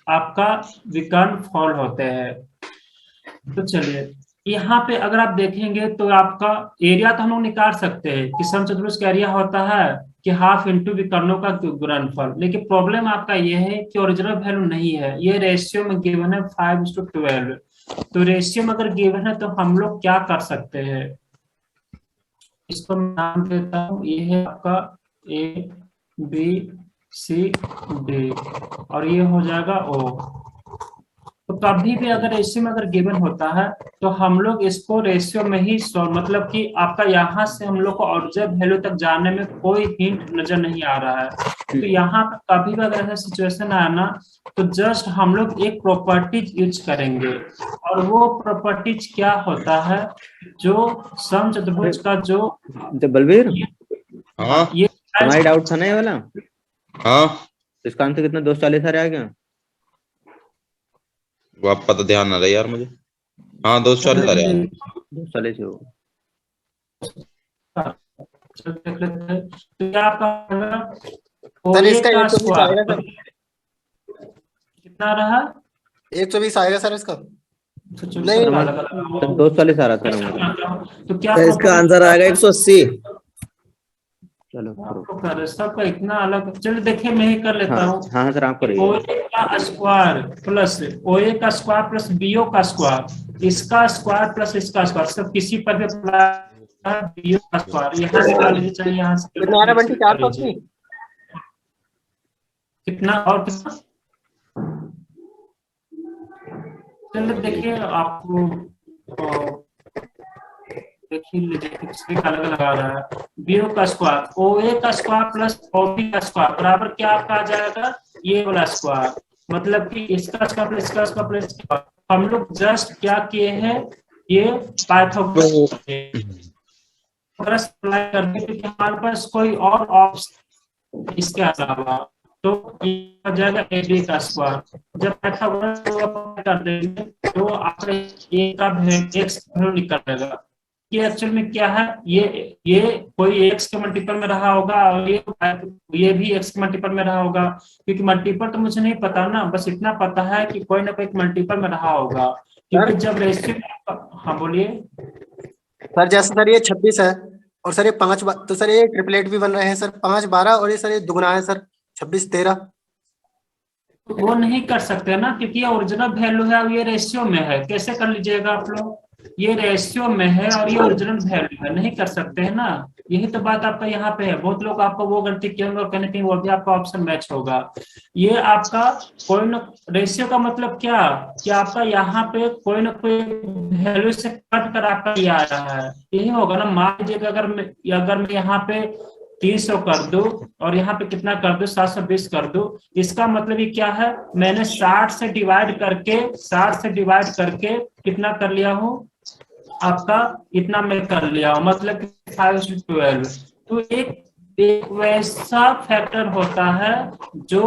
आपका विकर्ण फॉल होते हैं। तो चलिए, यहाँ पे अगर आप देखेंगे तो आपका एरिया तो हम लोग निकाल सकते हैं कि समचतुर्भुज का एरिया होता है कि हाफ इंटू विकर्णों का गुणनफल, लेकिन प्रॉब्लम आपका ये है कि ओरिजिनल वैल्यू नहीं है, ये रेशियो में गिवन है 5:12। तो रेशियो में अगर गिवन है तो हम लोग क्या कर सकते हैं, इसको मैं नाम देता हूँ, ये है आपका A B C D और ये हो जाएगा O। तो कभी भी अगर रेशियो में अगर गिवन होता है तो हम लोग इसको रेशियो में ही मतलब कि आपका यहाँ से हम लोग को ऑब्जेक्ट वैल्यू तक जाने में कोई हिंट नजर नहीं आ रहा है। तो यहाँ पर कभी भी अगर ऐसा सिचुएशन आया ना, तो जस्ट हम लोग एक प्रॉपर्टीज यूज करेंगे, और वो प्रॉपर्टीज क्या होता है, जो समचतुर्भुज का जो बलबीर, हाँ ये तुम्हारी डाउट था ना ये वाला? हाँ, तो इसका आंसर कितना 240 आ गया? वो आप पता ध्यान ना रहे यार मुझे। हाँ 240 आ रहा है। 240 हो। देख लेते हैं तो क्या आपका सर इसका 120 आएगा सर। कितना रहा? 120 आएगा सर इसका। नहीं, 240 आ रहा था। तो क्या इसका आंसर आएगा 180। चलो करो। आपको कर सबका इतना अलग, चलो देखिए मैं ही कर लेता हाँ हूँ। हाँ सर आप करिए। OA का स्क्वायर प्लस OA का स्क्वायर प्लस BO का स्क्वायर, इसका स्क्वायर प्लस इसका स्क्वायर, सब किसी पर भी अप्लाई, BO का स्क्वायर यहाँ से कर लीजिए, चाहे यहाँ से कितना आ रहा है बंटी? कर लीजिए। 480। कितना और कितना, चलो देखिए आपको देखिए लीजिए किसी का अलग लगा रहा है। BO का स्क्वायर OA का स्क्वायर प्लस OB का स्क्वायर बराबर क्या आपका आ जाएगा, ये वाला स्क्वायर, मतलब कि इसका स्क्वायर प्लस इसका स्क्वायर प्लस इसका। हम लोग जस्ट क्या किए हैं, ये पाइथागोरस अप्लाई करने के, क्योंकि हमारे पास कोई और ऑप्शन इसके अलावा, तो ये हो जाएगा AB का स्क्वायर। जब पाइथागोरस को अप्लाई कर देंगे तो आपका A का x वैल्यू निकलेगा। ये एक्चुअल में क्या है, ये कोई x के मल्टीपल में रहा होगा और ये भी x के मल्टीपल में रहा होगा, क्योंकि मल्टीपल तो मुझे नहीं पता ना, बस इतना पता है कि कोई ना कोई मल्टीपल में रहा होगा, क्योंकि जब रेशियो। हाँ बोलिए सर जैसे सर ये 26 है और सर ये 5, तो सर ये ट्रिपलेट भी बन रहे हैं सर, 5 12, और ये सर ये दुगुना है सर 26 13। वो नहीं कर सकते ना, क्योंकि ये ओरिजिनल वैल्यू है और ये रेशियो में है, कैसे कर लीजिएगा आप लोग, ये रेशियो में है और ये ओरिजिनल वैल्यू है, नहीं कर सकते हैं ना। यही तो बात आपका यहाँ पे है, बहुत लोग आपको वो गलती किए होंगे और कहीं ना कहीं वो भी आपका ऑप्शन मैच होगा। ये आपका कोई न रेशियो का मतलब क्या कि आपका यहाँ पे कोई ना कोई वैल्यू से कट कर आपका ये आ रहा है, यही होगा ना। मान लीजिए अगर मैं यहाँ पे 300 कर दूं और यहाँ पे कितना कर दूं, 720 कर दूं, इसका मतलब ये क्या है, मैंने 60 से डिवाइड करके कितना कर लिया हूँ, आपका इतना मैं कर लिया हूँ, मतलब 5/12। तो एक वैसा फैक्टर होता है जो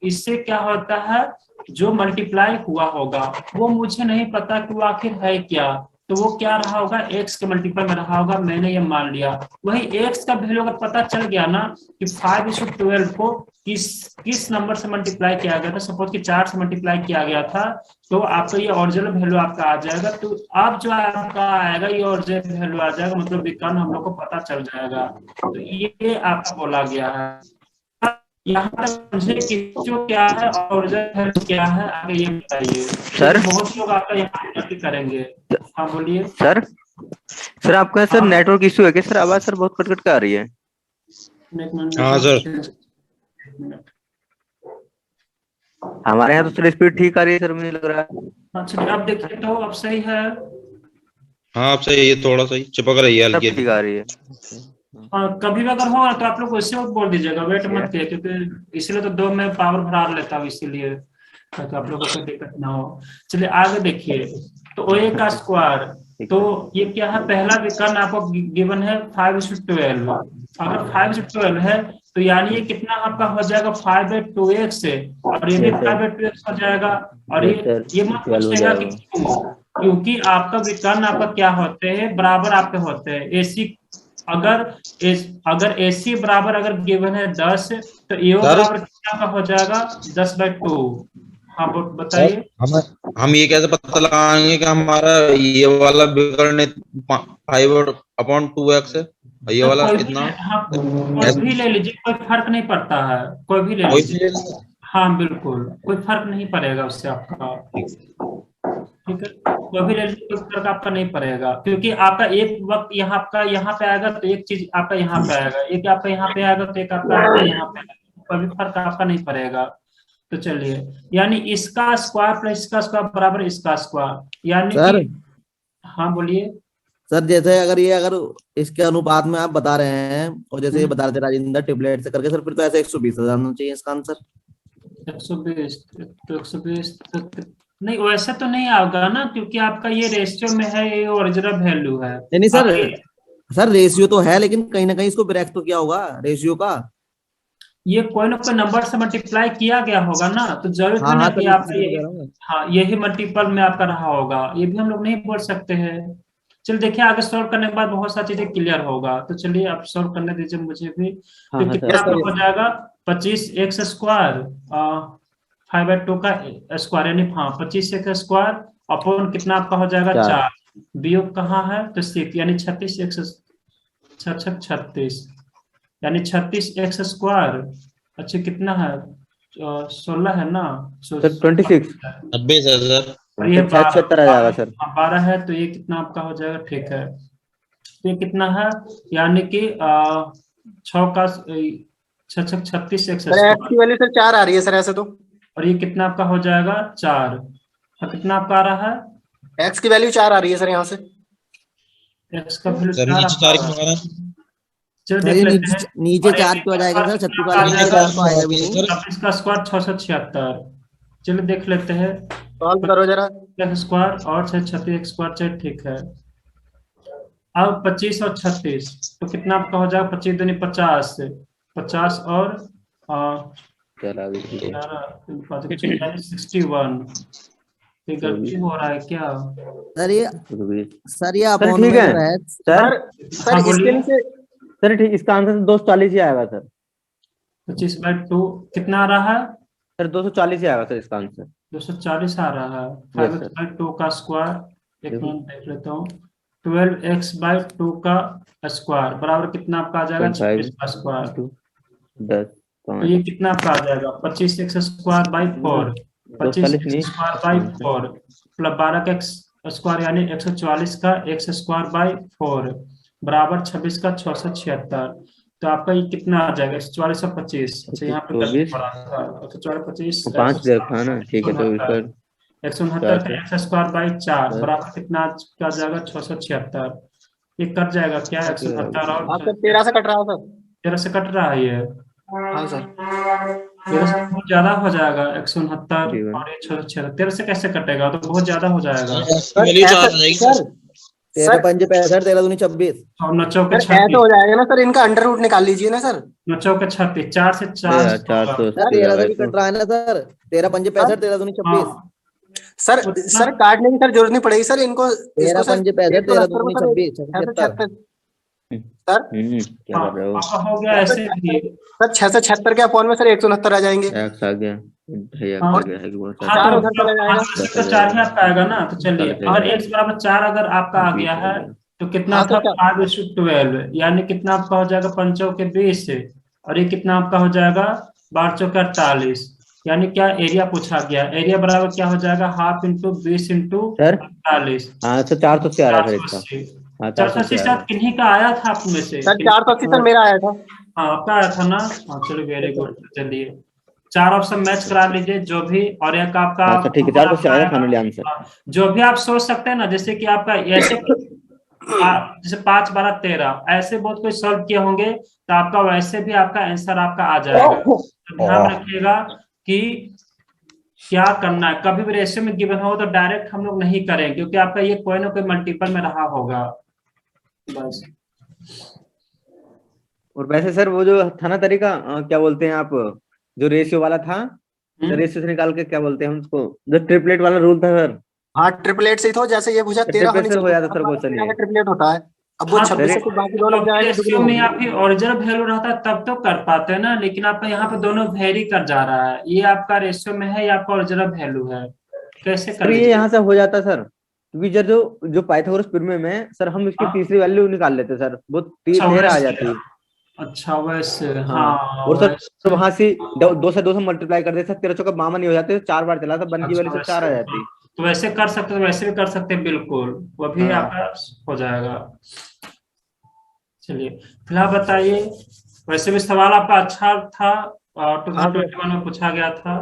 इससे क्या होता है, जो मल्टीप्लाई हुआ होगा, वो मुझे नहीं पता कि वो आखिर है क्या, तो वो क्या रहा होगा, x के मल्टीपल में रहा होगा, मैंने ये मान लिया। वही x का वैल्यू अगर पता चल गया ना कि 5/12 को किस नंबर से मल्टीप्लाई किया गया था, सपोज कि 4 से मल्टीप्लाई किया गया था, तो आपका ये ओरिजिनल वैल्यू आपका आ जाएगा। तो अब जो आपका आएगा ये ओरिजिनल वैल्यू आ जाएगा, मतलब विकर्ण हम लोग को पता चल जाएगा। तो ये आपका बोला गया है। यहाँ तक समझे कि जो क्या है ओरिजिनल क्या है, आगे ये बताइए सर बहुत लोग आपका यहाँ गलती करेंगे। हाँ बोलिए सर आपका सर नेटवर्क इशू है क्या सर, आवाज सर बहुत कट कट कर आ रही है। हाँ सर हमारे यहाँ तो सर स्पीड ठीक आ रही है सर, मुझे लग रहा है। अच्छा अब देखिए तो अब सही है। हाँ, अब सही है, थोड़ा सा ही चिपक रही है सब हल्की ठीक आ रही है। और कभी भी अगर हो तो आप लोग वैसे बोल दीजिएगा, वेट मत किए, क्योंकि इसलिए तो 2 में पावर भरा लेता हूँ, इसीलिए ताकि आप लोगों को कोई दिक्कत ना हो। चलिए आगे देखिए, तो OA का स्क्वायर, तो ये क्या है, पहला विकर्ण आपको गिवन है 5/12। अगर 5/12 है तो यानी ये कितना आपका हो जाएगा 5/2x, और ये भी 5/2x हो जाएगा। और ये मत पूछेगा कि क्यों, क्योंकि आपका विकर्ण आपका क्या होते हैं, बराबर आपके होते हैं। AC अगर AC बराबर अगर गिवन है 10, तो AO बराबर कितना का हो जाएगा, 10/2। हाँ बताइए। हम ये कैसे पता लगाएंगे कि हमारा ये वाला विकर्ण 5/2x है, ये वाला कितना? हाँ कोई भी ले लीजिए, कोई फर्क नहीं पड़ता है, कोई भी ले लीजिए। हाँ बिल्कुल कोई फर्क नहीं पड़ेगा उससे आपका, ठीक है, कोई भी ले लीजिए, कोई फर्क आपका नहीं पड़ेगा, क्योंकि आपका एक वक्त यहाँ आपका यहाँ पे आएगा तो एक चीज आपका यहाँ पे आएगा, एक आपका यहाँ पे आएगा तो एक आपका आएगा यहाँ पे आएगा, कोई भी फर्क आपका नहीं पड़ेगा। तो चलिए, यानी इसका स्क्वायर प्लस इसका स्क्वायर बराबर इसका स्क्वायर, यानी कि हाँ बोलिए सर। जैसे अगर इसके अनुपात में आप बता रहे हैं और जैसे ये बता रहे थे राजेंद्र ट्रिपलेट से करके, सर फिर तो ऐसे 120 होना चाहिए इसका आंसर। 120 तो 120 नहीं, वैसा तो नहीं आएगा ना, क्योंकि आपका ये रेशियो में है, ये ओरिजिनल वैल्यू है। नहीं सर रेशियो तो है, लेकिन कहीं ना कहीं इसको ब्रेक तो किया होगा रेशियो का, ये कोई ना कोई नंबर से मल्टीप्लाई किया गया होगा ना, तो जरूरत है ना कि आपका यही मल्टीपल में आपका रहा होगा, ये भी हम लोग नहीं बोल सकते हैं। चलिए देखिए आगे सॉल्व करने के बाद बहुत सारी चीजें क्लियर होगा। तो चलिए आप सॉल्व करने दीजिए मुझे भी। तो कितना आपका हो जाएगा, 25x स्क्वायर 5/2 का स्क्वायर, यानी हाँ 25x स्क्वायर अपॉन कितना आपका हो जाएगा 4। वियोग कहाँ है तो 6, यानी 36x 36 यानी 36x²। अच्छा कितना है, 16 है ना, सर 26। 26 है सर। और ये 76 आ जाएगा सर। 12 है, तो ये कितना आपका हो जाएगा, ठीक है। तो ये कितना है, यानी कि 6 का 36x²। सर एक्स की वैल्यू सर 4 आ रही है सर ऐसे तो। और ये कितना आपका हो जाएगा 4। और कितना आपका आ रहा है, एक्स की वैल्यू 4 आ रही है सर यहाँ से। x का वैल्यू सर 4 नीचे आपका 4 आ क्यों रहा आ रहा है। है? चलो सर देख ये लेते हैं। नीचे और 4 क्यों आ जाएगा सर? 36 वाले नीचे में 4 तो आएगा भी नहीं। सर 26 का स्क्वायर 676। चलो देख लेते हैं, सॉल्व करो जरा। स्क्वायर और 36x², चलो ठीक है। अब 25 और 36, तो कितना आपका हो जाएगा, 25 दूनी 50, 50 और 61। ये गलती हो रहा है क्या? सर ये सर अपॉन ठीक में है जो है सर। सर हाँ इसके बोलिए। नीचे सर ठीक, इसका आंसर 240 ही आएगा सर। 25/2 कितना आ रहा है, सर 240 ही आएगा सर इसका आंसर। 240 आ रहा है। Yes sir. 5x/2 का स्क्वायर, एक मिनट देख लेता हूँ। 12x/2 का स्क्वायर बराबर कितना आपका आ जाएगा, 26 का स्क्वायर। 10 तो ये कितना आपका आ जाएगा, 25x²/4, 240 नहीं।25x²/4 प्लस 12x² यानी 144 का x²/4 बराबर 26 का 676। तो आपका ये कितना आ जाएगा, 144 और 25। अच्छा यहाँ पे गलती 24 हो रहा था, 144 25 5 दे रखा है ना, ठीक है। तो इसका 169 का x²/4 बराबर कितना आ जाएगा, 676। ये कट जाएगा क्या, 169 और हाँ सर 13 से कट रहा है सर। 13 से कट रहा है ये, हाँ सर 13 से बहुत ज्यादा हो जाएगा, 169 और ये 676। 13 से कैसे कटेगा, तो बहुत ज्यादा हो जाएगा। वैल्यू 4 आ जाएगी सर। 13 पंजे 65, 13 दूनी 26। और 9 के सर ऐसे हो जाएगा ना सर, इनका अंडर रूट निकाल लीजिए ना सर। 9 के 36, 4 से 4 480 सर 13 से भी कट रहा है ना सर। 13 पंजे 65, 13 दूनी 26। सर सर काटने की सर जरूरत नहीं पड़ेगी सर इनको। 13 इसको पंजे 65, 13 दूनी 26, 76। सर क्या कर रहे हो? आपका हो गया ऐसे भी। सर 676 के अपॉन में सर 169 आ जाएंगे। एक्स आ गया, भैया हाँ। आ गया है कि बहुत हाँ सारा। तो उधर चला जाएगा। इसी का 4 ही आपका आएगा ना, तो चलिए अगर x बराबर 4 अगर आपका आ गया है, तो कितना हाँ, था, तो 5:12 यानी कितना आपका हो जाएगा, 5 के 20। और ये कितना आपका हो जाएगा, 12 के 48। यानी क्या एरिया पूछा गया, एरिया बराबर क्या हो जाएगा, हाफ इंटू 20 इंटू सर 48। हाँ तो 480 आ रहा है सर इसका। 480। हाँ 480 480 शायद किन्हीं का आया था आप में से। सर 480 सर मेरा आया था। हाँ आपका आया था ना। हाँ चलो वेरी गुड। चलिए 4 ऑप्शन मैच करा लीजिए जो भी, और एक आपका अच्छा ठीक है, 480 आएगा फाइनली आंसर। जो भी आप सोच सकते हैं ना, जैसे कि आपका ऐसे जैसे 5 12 13 ऐसे बहुत कुछ सॉल्व किए होंगे, तो आपका वैसे भी आपका आंसर आपका आ जाएगा। तो ध्यान रखिएगा कि क्या करना है, कभी भी रेशियो में गिवन हो तो डायरेक्ट हम लोग नहीं करें, क्योंकि आपका ये कोई ना कोई मल्टीपल में रहा होगा बस। और वैसे सर वो जो था ना तरीका, क्या बोलते हैं आप, जो रेशियो वाला था, रेशियो से निकाल के क्या बोलते हैं हम उसको, जो ट्रिपलेट वाला रूल था सर। हाँ ट्रिपलेट से ही था, जैसे ये भुजा 13 होनी ट्रिपलेट हो जाता सर चाहिए, क्वेश्चन ये। ट्रिपलेट होता है। अब वो हाँ, 26 से फिर बाकी दो लग जाएंगे, रेशियो में आप ही ओरिजिनल वैल्यू रहता तब तो कर पाते हैं ना, लेकिन आपका यहाँ पे दोनों वेरी कर जा रहा है, ये आपका रेशियो में है या आपका ओरिजिनल वैल्यू है, कैसे कर सर ये लीजिए? यहाँ से हो जाता सर, क्योंकि जो पाइथागोरस प्रमेय में सर हम इसकी तीसरी वैल्यू निकाल लेते सर, वो 13 आ जाती है। अच्छा वैसे हाँ, और सर वहां से 2 से 2 से मल्टीप्लाई कर देते, 13 चौका 52 हो जाते, 4 बार चला था, 1 की वैल्यू से 4 आ जाती। तो वैसे कर सकते, वैसे भी कर सकते हैं बिल्कुल, वो भी आपका हो जाएगा। चलिए फिलहाल बताइए, वैसे भी सवाल आपका अच्छा था, 2021 में पूछा गया था,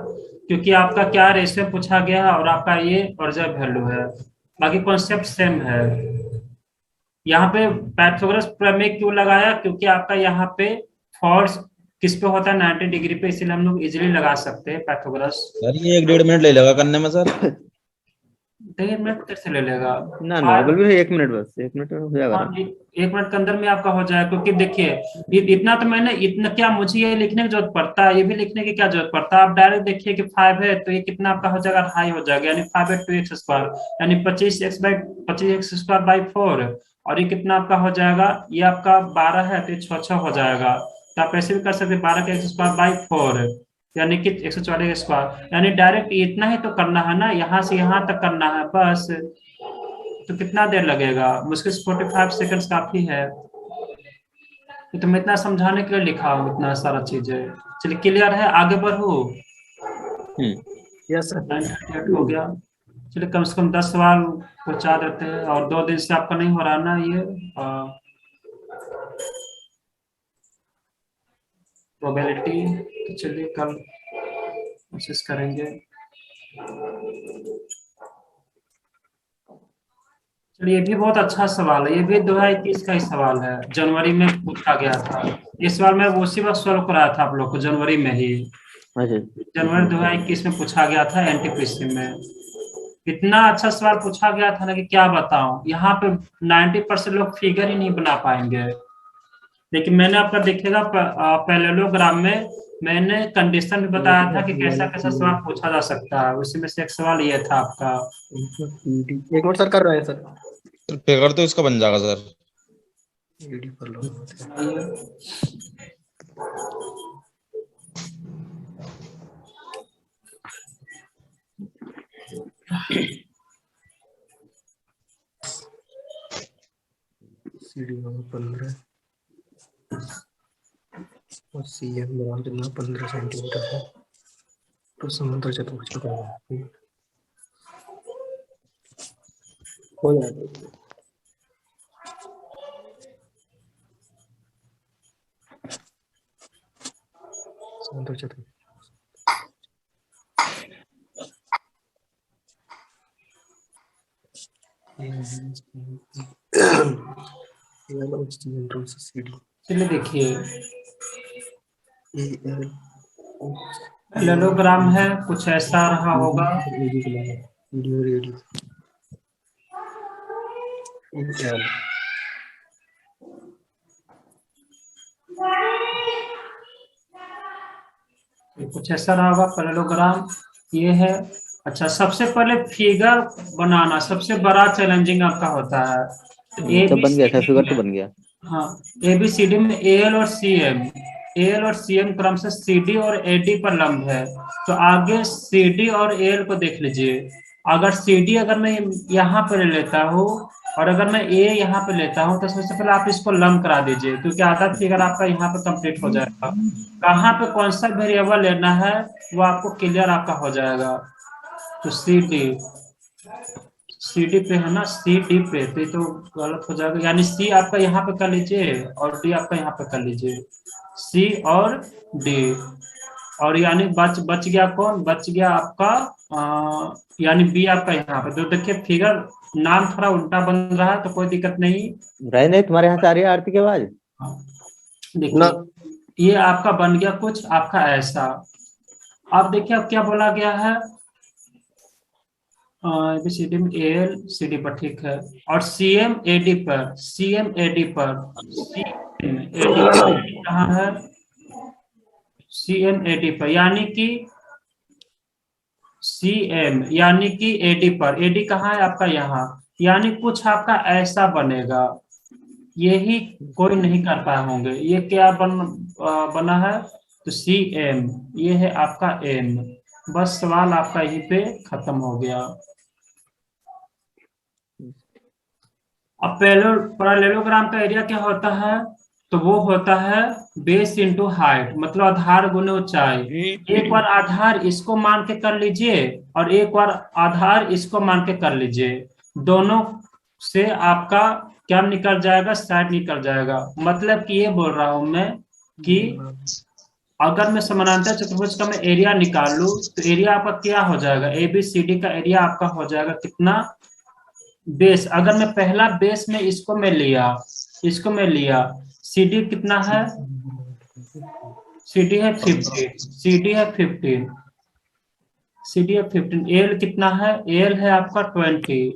क्योंकि आपका क्या रेशियो पूछा गया है और आपका ये ओरिजिनल वैल्यू है, बाकी कॉन्सेप्ट सेम है। यहाँ पे पाइथागोरस प्रमेय क्यों लगाया, क्योंकि आपका यहाँ पे फॉर्स किस पे होता है, 90 डिग्री पे, इसीलिए हम लोग इजीली लगा सकते हैं पाइथागोरस। सर ये 1-1.5 मिनट ले लेगा करने में सर। 1.5 मिनट कैसे ले लेगा, ना नॉर्मल भी 1 मिनट, बस 1 मिनट में हो जाएगा। 1 मिनट के अंदर में आपका हो जाएगा, क्योंकि देखिए इतना तो मैंने, इतना क्या मुझे ये लिखने की जरूरत पड़ता है, ये भी लिखने की क्या जरूरत पड़ता है, आप डायरेक्ट देखिए कि 5 है तो ये कितना आपका हो जाएगा, 2.5 हो जाएगा, यानी 5/2x², यानी 25x²/4, और ये कितना आपका हो जाएगा, ये आपका 12 है तो 6 हो जाएगा। तो आप ऐसे भी कर सकते हैं 12 का x²/4 यानी कि 144 यानी डायरेक्ट इतना ही तो करना है ना, यहाँ से यहाँ तक करना है बस। तो कितना देर लगेगा, मुश्किल 45 सेकंड्स काफी है। ये तो मैं इतना समझाने के लिए लिखा हूँ, इतना सारा चीजें। चलिए क्लियर है, आगे बढ़ू। Yes sir. 9:38 हो गया। चलिए कम से कम 10 सवाल पहुंचा देते हैं, और 2 दिन से आपका नहीं हो रहा ना ये प्रोबेबिलिटी। तो चलिए कल कोशिश करेंगे। चलिए ये भी बहुत अच्छा सवाल है, ये भी 2021 का ही सवाल है, जनवरी में पूछा गया था। ये सवाल मैं उसी वक्त सॉल्व कराया था आप लोग को, जनवरी में ही। जनवरी 2021 में पूछा गया था एनटीपीसी में। इतना अच्छा सवाल पूछा गया था ना कि क्या बताऊं। यहाँ पे 90% लोग फिगर ही नहीं बना पाएंगे। लेकिन मैंने आपका देखिएगा पैरेललोग्राम में मैंने कंडीशन भी बताया था कि कैसा कैसा सवाल पूछा जा सकता है। उसी में से एक सवाल ये था आपका। एक मिनट सर, कर रहे हैं सर। तो फिगर तो इसका बन जाएगा सर। CD 15 और CM 15 सेंटीमीटर है, तो समांतर चतुर्भुज का हो जाएगा। समांतर चतुर्भुज चलिए देखिए, पैरेललोग्राम है, कुछ ऐसा रहा होगा। कुछ ऐसा रहा होगा पैरेललोग्राम, ये है। अच्छा, सबसे पहले फिगर बनाना सबसे बड़ा चैलेंजिंग आपका होता है। तो बन गया था, फिगर तो बन गया। हाँ, ABCD में AL और CM क्रम से CD और AD पर लंब है। तो आगे CD और AL को देख लीजिए। अगर CD अगर मैं यहाँ पर लेता हूँ और अगर मैं A यहाँ पे लेता हूँ, तो सबसे पहले आप इसको लंब करा दीजिए, क्योंकि आधा फिगर आपका यहाँ पे कंप्लीट हो जाएगा। कहाँ पे कौन सा वेरिएबल लेना है वो आपको क्लियर आपका हो जाएगा। तो CD पे है ना, CD पे तो गलत हो जाएगा, यानी C आपका यहाँ पे कर लीजिए और D आपका यहाँ पे कर लीजिए, C और D। और यानी बच गया कौन, बच गया आपका यानी B आपका यहाँ पे। तो देखिए फिगर नाम थोड़ा उल्टा बन रहा है, तो कोई दिक्कत नहीं। नहीं, तुम्हारे यहाँ से आ रही है आरती की आवाज? देखिए ये आपका बन गया कुछ आपका ऐसा। अब देखिए अब क्या बोला गया है, ABCD में AL CD पर, ठीक है, और CM AD पर कहाँ है, CM AD पर, यानी कि CM यानी कि AD पर। AD कहाँ है आपका यहाँ, यानी कुछ आपका ऐसा बनेगा। यही कोई नहीं कर पाए होंगे। ये क्या बना है, तो CM, ये है आपका M। बस सवाल आपका यहीं पे खत्म हो गया। अब पैरेललोग्राम का एरिया क्या होता है, तो वो होता है बेस इंटू हाइट, मतलब आधार गुने ऊंचाई। एक बार आधार इसको मान के कर लीजिए और एक बार आधार इसको मान के कर लीजिए, दोनों से आपका क्या निकल जाएगा, साइड निकल जाएगा। मतलब कि ये बोल रहा हूं मैं कि अगर मैं समानांतर चतुर्भुज का मैं एरिया निकाल लूं, तो एरिया आपका क्या हो जाएगा, ABCD का एरिया आपका हो जाएगा कितना, बेस। अगर मैं पहला बेस में इसको मैं लिया CD कितना है, CD है 15, एल कितना है, एल है आपका 20,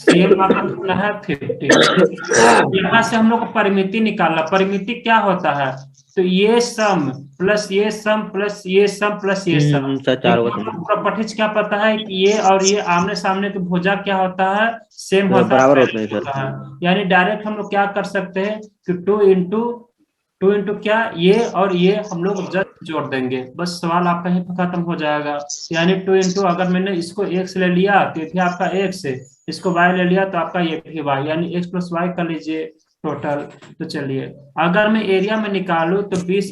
CM आपका कितना है 50। यहाँ से हम लोग को परिमिति निकालना। परिमिति क्या होता है, तो ये सम प्लस ये सम प्लस ये सम प्लस ये सम। प्रॉपर्टीज क्या पता है कि ये और ये आमने सामने की भुजा क्या होता है, सेम होता है, बराबर होता है। यानी डायरेक्ट हम लोग क्या कर सकते हैं कि 2 इंटू क्या, ये और ये हम लोग जस्ट जोड़ देंगे, बस सवाल आपका यहीं पर खत्म हो जाएगा। यानी 2 इंटू, अगर मैंने इसको x ले लिया तो ये आपका x है, इसको y ले लिया तो आपका ये भी y, यानी x प्लस y कर लीजिए। टोटल। तो चलिए अगर मैं एरिया में निकालूं तो 20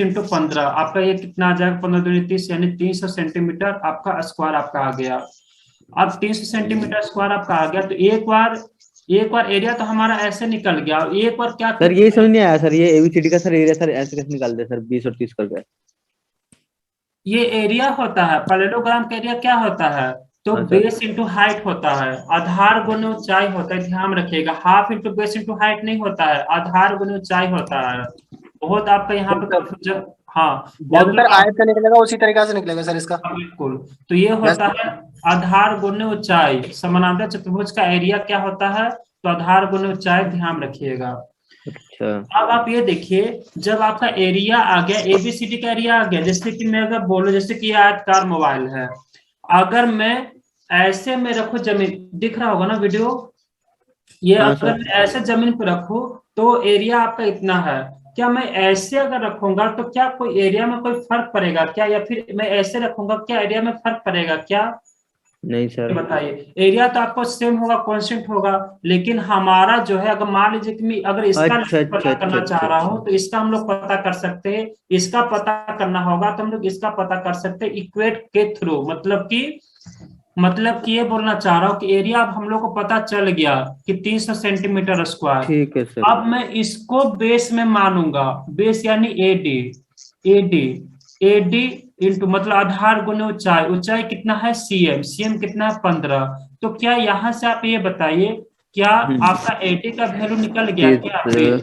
इंटू 15 आपका ये कितना आ जाएगा, 15 दूनी 30 यानी 300 सेंटीमीटर आपका स्क्वायर आपका आ गया। अब 300 सेंटीमीटर स्क्वायर आपका आ गया तो एक बार एरिया तो हमारा ऐसे निकल गया, और एक बार क्या सर ये समझ नहीं आया सर, ये एबीसीडी का सर एरिया सर ऐसे कैसे निकालते हैं सर 20 और 30 करके? ये एरिया होता है, पैरेललोग्राम का एरिया क्या होता है, तो हाँ सर। बेस इंटू हाइट होता है, आधार गुने ऊंचाई होता है, ध्यान रखिएगा। Half into base into height नहीं होता है, आधार गुने ऊंचाई होता है। बहुत आपका यहाँ पे कंफ्यूजन, हाँ जैसे सर आयत का निकलेगा उसी तरीके से निकलेगा सर इसका। बिल्कुल। तो ये होता है आधार गुने ऊंचाई, समानांतर चतुर्भुज का एरिया क्या होता है, तो आधार गुने ऊंचाई, ध्यान रखिएगा। अच्छा अब आप ये देखिए, जब आपका एरिया आ गया, एबीसीडी का एरिया आ गया, जैसे कि मैं अगर बोलूं, जैसे कि ये आयताकार मोबाइल है, अगर मैं ऐसे में रखूं, जमीन दिख रहा होगा ना वीडियो, ये हाँ अगर मैं ऐसे जमीन पर रखूं तो एरिया आपका इतना है। क्या मैं ऐसे अगर रखूंगा तो क्या कोई एरिया में कोई फर्क पड़ेगा क्या, या फिर मैं ऐसे रखूंगा क्या एरिया में फर्क पड़ेगा क्या, नहीं सर। बताइए। एरिया तो आपको सेम होगा, कांस्टेंट होगा, लेकिन हमारा जो है, अगर मान लीजिए कि मैं अगर इसका अच्छा पता करना चाह रहा हूँ तो इसका हम लोग पता कर सकते हैं, इसका पता करना होगा तो हम लोग इसका पता कर सकते हैं इक्वेट के थ्रू। मतलब कि ये बोलना चाह रहा हूँ कि एरिया अब हम लोग को पता चल गया कि 300 सेंटीमीटर स्क्वायर। ठीक है सर। अब मैं इसको बेस में मानूंगा, बेस यानी एडी इंटू मतलब आधार गुने ऊंचाई, ऊंचाई कितना है सीएम कितना है 15। तो क्या यहाँ से आप ये बताइए, क्या आपका एडी का वैल्यू निकल गया क्या?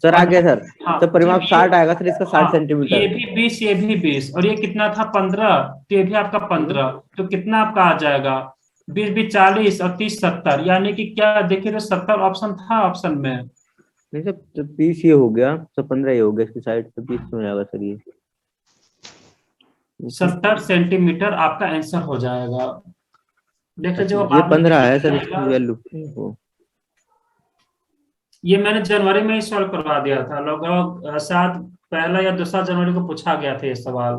सर आ गया सर। हाँ, तो परिमाप 60 आएगा सर इसका, 60 हाँ, सेंटीमीटर। ये भी 20 ये भी 20 और ये कितना था 15, तो ये भी आपका 15, तो कितना आपका आ जाएगा 20 20 40 और 30 70, यानी कि क्या देखिए तो 70 ऑप्शन था ऑप्शन में। नहीं सर, तो 30 ये हो गया, तो 15 ये हो गया, इसकी साइड से 20 हो जाएगा सर ये। 70 सेंटीमीटर आपका आंसर हो जाएगा। देखिए जो ये 15 है सर इसकी वैल्यू। ये मैंने जनवरी में ही सॉल्व करवा दिया था, लगभग शायद 1 या 2 जनवरी को पूछा गया था ये सवाल।